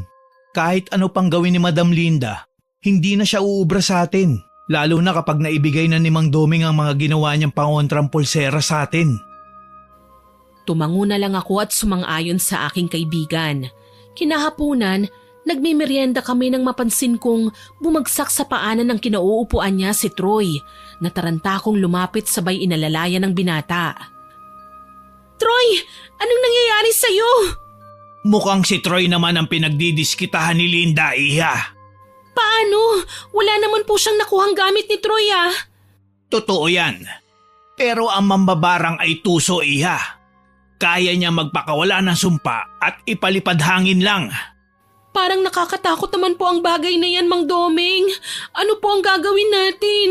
Speaker 2: Kahit ano pang gawin ni Madam Linda, hindi na siya uubra sa atin. Lalo na kapag naibigay na ni Mang Doming ang mga ginawa niyang pangontrang pulsera sa atin.
Speaker 1: Tumango na lang ako at sumang-ayon sa aking kaibigan. Kinahapunan, nagmimerienda kami nang mapansin kong bumagsak sa paanan ng kinauupuan niya si Troy. Nataranta akong lumapit sabay inalalayan ng binata. Troy! Anong nangyayari sa'yo?
Speaker 2: Mukhang si Troy naman ang pinagdidiskitahan ni Linda, iha.
Speaker 1: Paano? Wala naman po siyang nakuhang gamit ni Troy ah.
Speaker 2: Totoo yan. Pero ang mambabarang ay tuso, iha. Kaya niya magpakawala ng sumpa at ipalipad hangin lang.
Speaker 1: Parang nakakatakot naman po ang bagay na yan, Mang Doming. Ano po ang gagawin natin?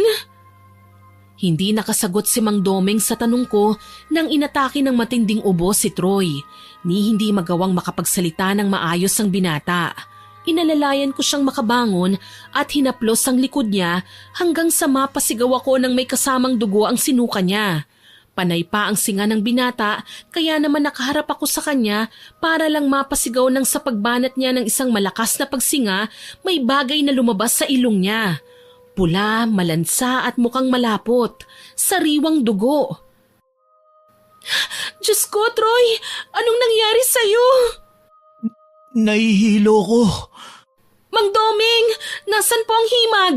Speaker 1: Hindi nakasagot si Mang Doming sa tanong ko nang inatake ng matinding ubo si Troy. Ni hindi magawang makapagsalita ng maayos ang binata. Inalalayan ko siyang makabangon at hinaplos ang likod niya hanggang sa mapasigaw ako nang may kasamang dugo ang sinuka niya. Panay pa ang singa ng binata kaya naman nakaharap ako sa kanya para lang mapasigaw nang sa pagbanat niya ng isang malakas na pagsinga may bagay na lumabas sa ilong niya. Pula, malansa at mukhang malapot. Sariwang dugo. Diyos ko, Troy! Anong nangyari sa'yo?
Speaker 2: Nahihilo ko.
Speaker 1: Mang Doming! Nasaan po ang himag?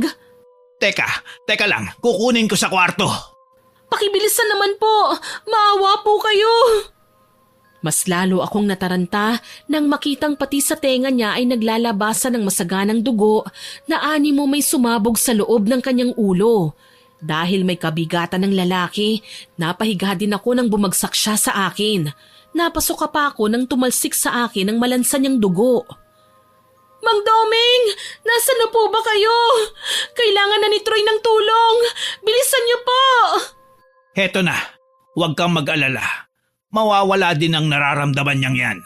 Speaker 2: Teka lang. Kukunin ko sa kwarto.
Speaker 1: Pakibilisan naman po! Maawa po kayo! Mas lalo akong nataranta nang makitang pati sa tenga niya ay naglalabasan ng masaganang dugo na animo may sumabog sa loob ng kanyang ulo. Dahil may kabigatan ng lalaki, napahiga din ako nang bumagsak siya sa akin. Napasuka pa ako nang tumalsik sa akin ang malansa niyang dugo. Mang Doming! Nasaan na po ba kayo? Kailangan na ni Troy ng tulong! Bilisan niyo po!
Speaker 2: Heto na. Huwag kang mag-alala. Mawawala din ang nararamdaman niyang yan.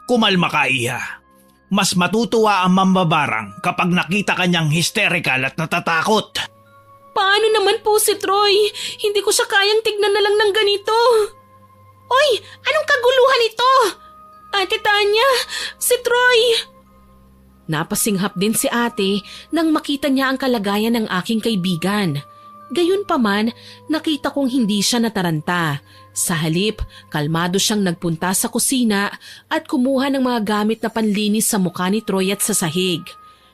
Speaker 2: Kumalma ka, iha. Mas matutuwa ang mambabarang kapag nakita kanyang hysterical at natatakot.
Speaker 1: Paano naman po si Troy? Hindi ko siya kayang tignan na lang ng ganito. Oy! Anong kaguluhan ito? Ate Tanya! Si Troy! Napasinghap din si ate nang makita niya ang kalagayan ng aking kaibigan. Gayunpaman, nakita kong hindi siya nataranta. Sa halip, kalmado siyang nagpunta sa kusina at kumuha ng mga gamit na panlinis sa mukha ni Troy at sa sahig.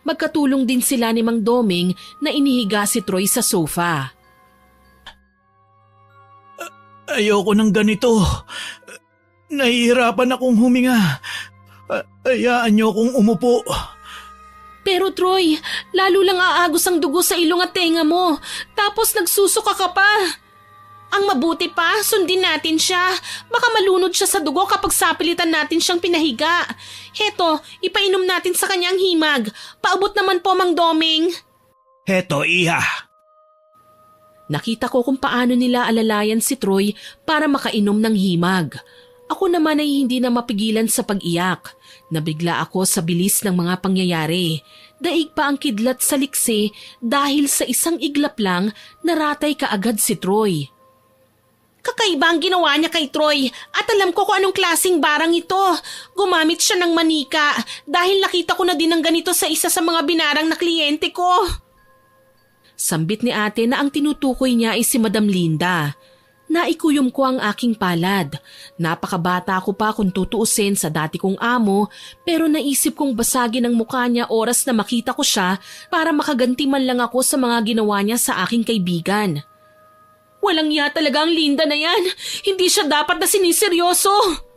Speaker 1: Magkatulong din sila ni Mang Doming na inihiga si Troy sa sofa.
Speaker 2: Ayoko ng ganito. Nahihirapan akong huminga. Hayaan niyo akong umupo.
Speaker 1: Pero Troy, lalo lang aagos ang dugo sa ilong at tenga mo. Tapos nagsusuka ka pa. Ang mabuti pa, sundin natin siya. Baka malunod siya sa dugo kapag sapilitan natin siyang pinahiga. Heto, ipainom natin sa kanyang himag. Paabot naman po, Mang Doming.
Speaker 2: Heto, iha.
Speaker 1: Nakita ko kung paano nila alalayan si Troy para makainom ng himag. Ako naman ay hindi na mapigilan sa pag-iyak. Nabigla ako sa bilis ng mga pangyayari. Daig pa ang kidlat sa liksi dahil sa isang iglap lang naratay kaagad si Troy. Kakaiba ang ginawa niya kay Troy at alam ko kung anong klaseng barang ito. Gumamit siya ng manika dahil nakita ko na din ng ganito sa isa sa mga binarang na kliyente ko. Sambit ni ate na ang tinutukoy niya ay si Madam Linda. Naikuyom ko ang aking palad. Napakabata ko pa kung tutuusin sa dati kong amo pero naisip kong basagin ang mukha niya oras na makita ko siya para makaganti man lang ako sa mga ginawa niya sa aking kaibigan. Walang iya talaga ang Linda na yan. Hindi siya dapat na siniseryoso.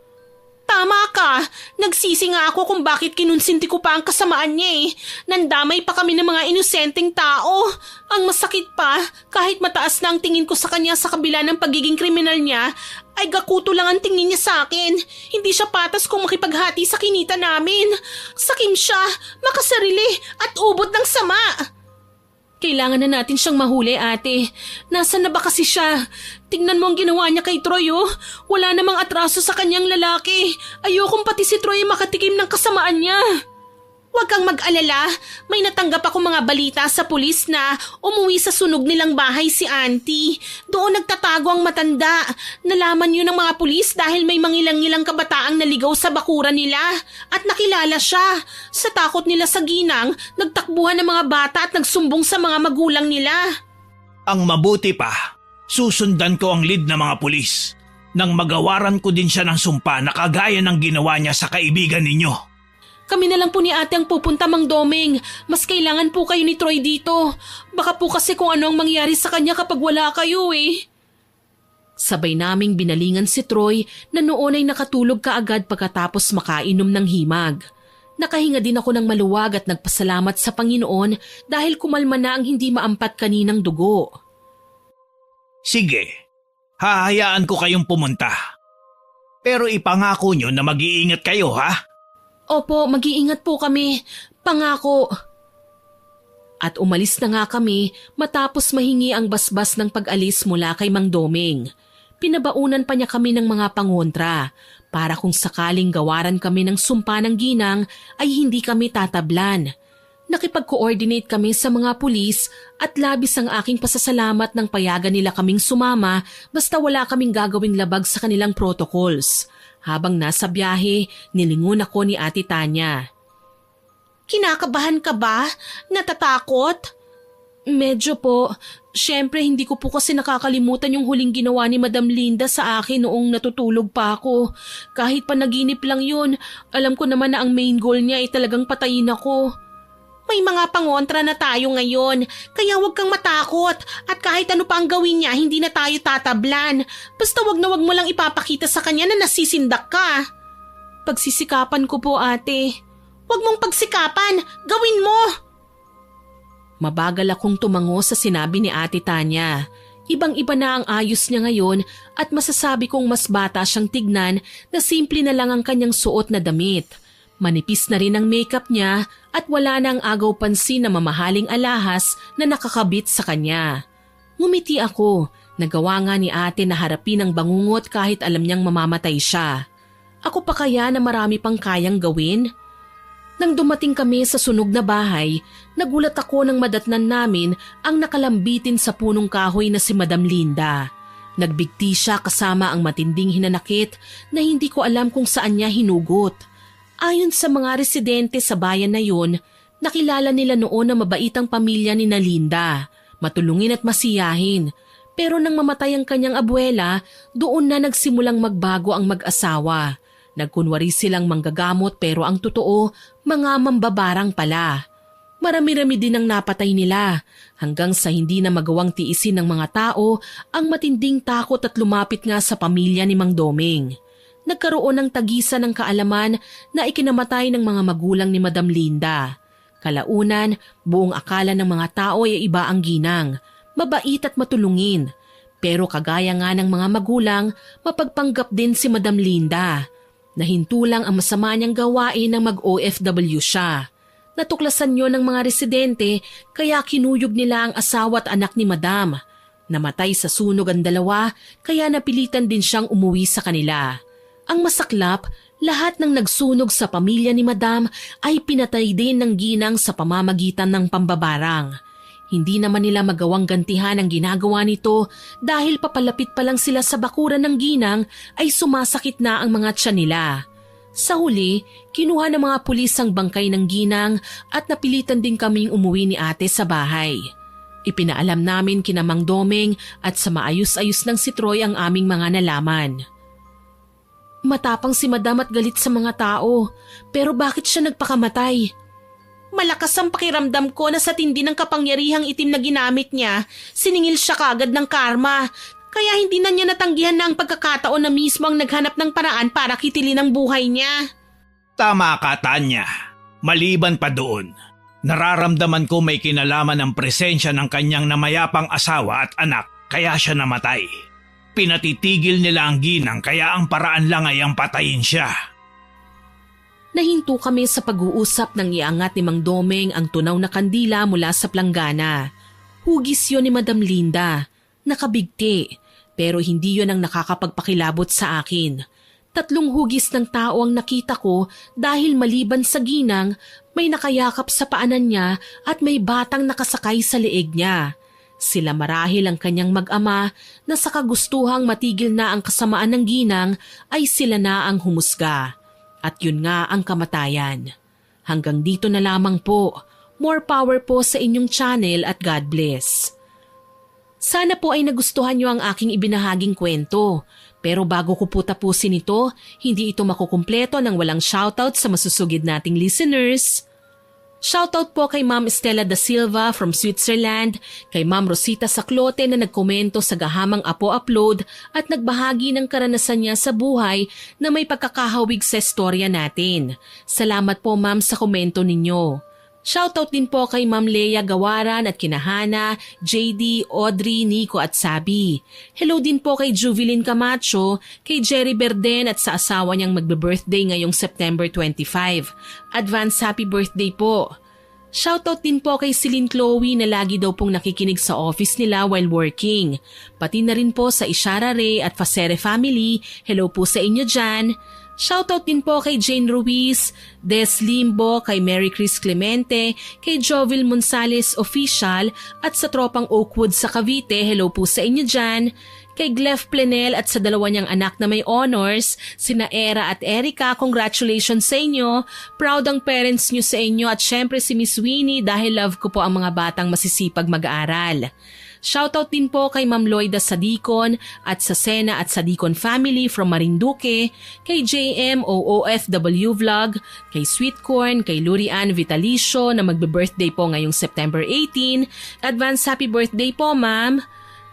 Speaker 1: Tama ka. Nagsisi nga ako kung bakit kinunsinti ko pa ang kasamaan niya eh. Nandamay pa kami ng mga inosenteng tao. Ang masakit pa, kahit mataas na ang tingin ko sa kanya sa kabila ng pagiging kriminal niya, ay gakuto lang ang tingin niya sa akin. Hindi siya patas kung makipaghati sa kinita namin. Sakim siya, makasarili at ubod ng sama. Kailangan na natin siyang mahuli, ate. Nasaan na ba kasi siya? Tingnan mo ang ginawa niya kay Troy, oh. Wala namang atraso sa kanyang lalaki. Ayokong pati si Troy makatikim ng kasamaan niya. Huwag kang mag-alala. May natanggap ako mga balita sa pulis na umuwi sa sunog nilang bahay si auntie. Doon nagtatago ang matanda. Nalaman yun ng mga pulis dahil may mangilang-ilang kabataang naligaw sa bakuran nila. At nakilala siya. Sa takot nila sa ginang, nagtakbuhan ng mga bata at nagsumbong sa mga magulang nila.
Speaker 2: Ang mabuti pa, susundan ko ang lead ng mga pulis. Nang magawaran ko din siya ng sumpa na kagaya ng ginawa niya sa kaibigan ninyo.
Speaker 1: Kami na lang po ni ate ang pupunta, Mang Doming. Mas kailangan po kayo ni Troy dito. Baka po kasi kung ano ang mangyari sa kanya kapag wala kayo eh. Sabay naming binalingan si Troy na noon ay nakatulog kaagad pagkatapos makainom ng himag. Nakahinga din ako ng maluwag at nagpasalamat sa Panginoon dahil kumalma na ang hindi maampat kaninang dugo.
Speaker 2: Sige, hahayaan ko kayong pumunta. Pero ipangako nyo na mag-iingat kayo, ha?
Speaker 1: Opo, mag-iingat po kami. Pangako. At umalis na nga kami matapos mahingi ang basbas ng pag-alis mula kay Mang Doming. Pinabaunan pa niya kami ng mga pangontra para kung sakaling gawaran kami ng sumpa ng ginang ay hindi kami tatablan. Nakipag-coordinate kami sa mga pulis at labis ang aking pasasalamat ng payagan nila kaming sumama basta wala kaming gagawing labag sa kanilang protocols. Habang nasa biyahe, nilingon ako ni Ate Tanya. Kinakabahan ka ba? Natatakot? Medyo po. Siyempre hindi ko po kasi nakakalimutan yung huling ginawa ni Madam Linda sa akin noong natutulog pa ako. Kahit panaginip lang yun, alam ko naman na ang main goal niya ay talagang patayin ako. May mga pangontra na tayo ngayon, kaya huwag kang matakot at kahit ano pa ang gawin niya, hindi na tayo tatablan. Basta wag mo lang ipapakita sa kanya na nasisindak ka. Pagsisikapan ko po, ate. Huwag mong pagsikapan, gawin mo! Mabagal akong tumango sa sinabi ni Ate Tanya. Ibang-iba na ang ayos niya ngayon at masasabi kong mas bata siyang tignan na simple na lang ang kanyang suot na damit. Manipis na rin ang makeup niya at wala na ang agaw pansin na mamahaling alahas na nakakabit sa kanya. Ngumiti ako. Nagawa nga ni ate na harapin ang bangungot kahit alam niyang mamamatay siya. Ako pa kaya na marami pang kayang gawin? Nang dumating kami sa sunog na bahay, nagulat ako nang madatnan namin ang nakalambitin sa punong kahoy na si Madam Linda. Nagbigti siya kasama ang matinding hinanakit na hindi ko alam kung saan niya hinugot. Ayon sa mga residente sa bayan na yun, nakilala nila noon na mabaitang pamilya ni Linda. matulungin at masiyahin. Pero nang mamatay ang kanyang abuela, doon na nagsimulang magbago ang mag-asawa. Nagkunwari silang manggagamot pero ang totoo, mga mambabarang pala. Marami-rami din ang napatay nila hanggang sa hindi na magawang tiisin ng mga tao ang matinding takot at lumapit nga sa pamilya ni Mang Doming. Nagkaroon ng tagisan ng kaalaman na ikinamatay ng mga magulang ni Madam Linda. Kalaunan, buong akala ng mga tao ay iba ang ginang, mabait at matulungin. Pero kagaya nga ng mga magulang, mapagpanggap din si Madam Linda. Nahinto lang ang masama niyang gawain ng mag-OFW siya. Natuklasan niyo ng mga residente kaya kinuyog nila ang asawa at anak ni Madam. Namatay sa sunog ang dalawa kaya napilitan din siyang umuwi sa kanila. Ang masaklap, lahat ng nagsunog sa pamilya ni Madam ay pinatay din ng ginang sa pamamagitan ng pambabarang. Hindi naman nila magawang gantihan ang ginagawa nito dahil papalapit pa lang sila sa bakuran ng ginang ay sumasakit na ang mga tiyan nila. Sa huli, kinuha ng mga pulis ang bangkay ng ginang at napilitan din kaming umuwi ni ate sa bahay. Ipinaalam namin kina Mang Doming at sa maayos-ayos ng si Troy ang aming mga nalaman. Matapang si Madam at galit sa mga tao, pero bakit siya nagpakamatay? Malakas ang pakiramdam ko na sa tindi ng kapangyarihang itim na ginamit niya, siningil siya kagad ng karma. Kaya hindi na niya natanggihan na ang pagkakataon na mismo ang naghanap ng paraan para kitilin ang buhay niya.
Speaker 2: Tama ka, Tanya. Maliban pa doon, nararamdaman ko may kinalaman ang presensya ng kanyang namayapang asawa at anak kaya siya namatay. Pinatitigil nila ang ginang kaya ang paraan lang ay ang patayin siya.
Speaker 1: Nahinto kami sa pag-uusap nang iangat ni Mang Doming ang tunaw na kandila mula sa planggana. Hugis yun ni Madam Linda. Nakabigti, pero hindi yun ang nakakapagpakilabot sa akin. 3 hugis ng tao ang nakita ko dahil maliban sa ginang, may nakayakap sa paanan niya at may batang nakasakay sa leeg niya. Sila marahil ang kanyang mag-ama na sa kagustuhang matigil na ang kasamaan ng ginang ay sila na ang humusga. At yun nga ang kamatayan. Hanggang dito na lamang po. More power po sa inyong channel at God bless. Sana po ay nagustuhan niyo ang aking ibinahaging kwento. Pero bago ko po tapusin ito, hindi ito makukumpleto nang walang shoutout sa masusugid nating listeners. Shoutout po kay Ma'am Estela da Silva from Switzerland, kay Ma'am Rosita Saclote na nagkomento sa gahamang Apo Upload at nagbahagi ng karanasan niya sa buhay na may pagkakahawig sa istorya natin. Salamat po Ma'am sa komento ninyo. Shoutout din po kay Ma'am Lea Gawaran at kinahana, JD, Audrey, Nico at Sabi. Hello din po kay Juvelyn Camacho, kay Jerry Berden at sa asawa niyang magbe-birthday ngayong September 25. Advance happy birthday po. Shoutout din po kay Celine Chloe na lagi daw pong nakikinig sa office nila while working. Pati na rin po sa Ishara Ray at Facere family, hello po sa inyo dyan. Shoutout din po kay Jane Ruiz, Des Limbo, kay Mary Chris Clemente, kay Jovel Monsales Official at sa tropang Oakwood sa Cavite, hello po sa inyo dyan. Kay Glef Plenel at sa dalawa niyang anak na may honors, sina Era at Erica, congratulations sa inyo. Proud ang parents niyo sa inyo at syempre si Miss Winnie dahil love ko po ang mga batang masisipag mag-aaral. Shoutout din po kay Ma'am Loida Sadicon at sa Sena at Sadicon family from Marinduque, kay JM OOFW Vlog, kay Sweet Corn, kay Lurian Vitalicio na magbe-birthday po ngayong September 18. Advance happy birthday po, ma'am!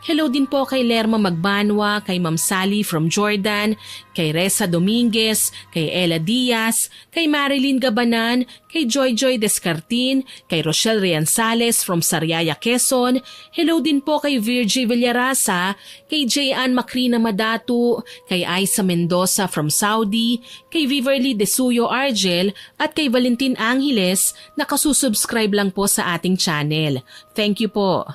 Speaker 1: Hello din po kay Lerma Magbanwa, kay Ma'am Sally from Jordan, kay Reza Dominguez, kay Ella Diaz, kay Marilyn Gabanan, kay Joy Joy Descartin, kay Rochelle Riansales from Sariaya, Quezon. Hello din po kay Virgie Villarasa, kay Jayan Macrina Madatu, kay Aisa Mendoza from Saudi, kay Viverly Desuyo Argel at kay Valentin Angeles na kasusubscribe lang po sa ating channel. Thank you po.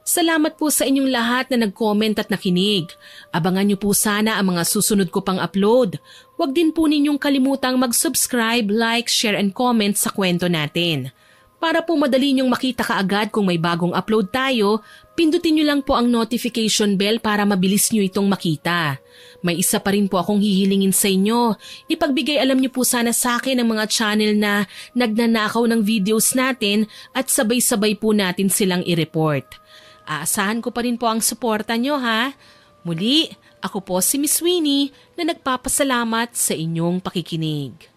Speaker 1: Salamat po sa inyong lahat na nag-comment at nakinig. Abangan niyo po sana ang mga susunod ko pang upload. Huwag din po ninyong kalimutang mag-subscribe, like, share and comment sa kwento natin. Para po madali niyong makita kaagad kung may bagong upload tayo, pindutin niyo lang po ang notification bell para mabilis niyo itong makita. May isa pa rin po akong hihilingin sa inyo. Ipagbigay alam niyo po sana sa akin ang mga channel na nagnanakaw ng videos natin at sabay-sabay po natin silang i-report. Aasahan ko pa rin po ang suporta nyo ha. Muli, ako po si Miss Winnie na nagpapasalamat sa inyong pakikinig.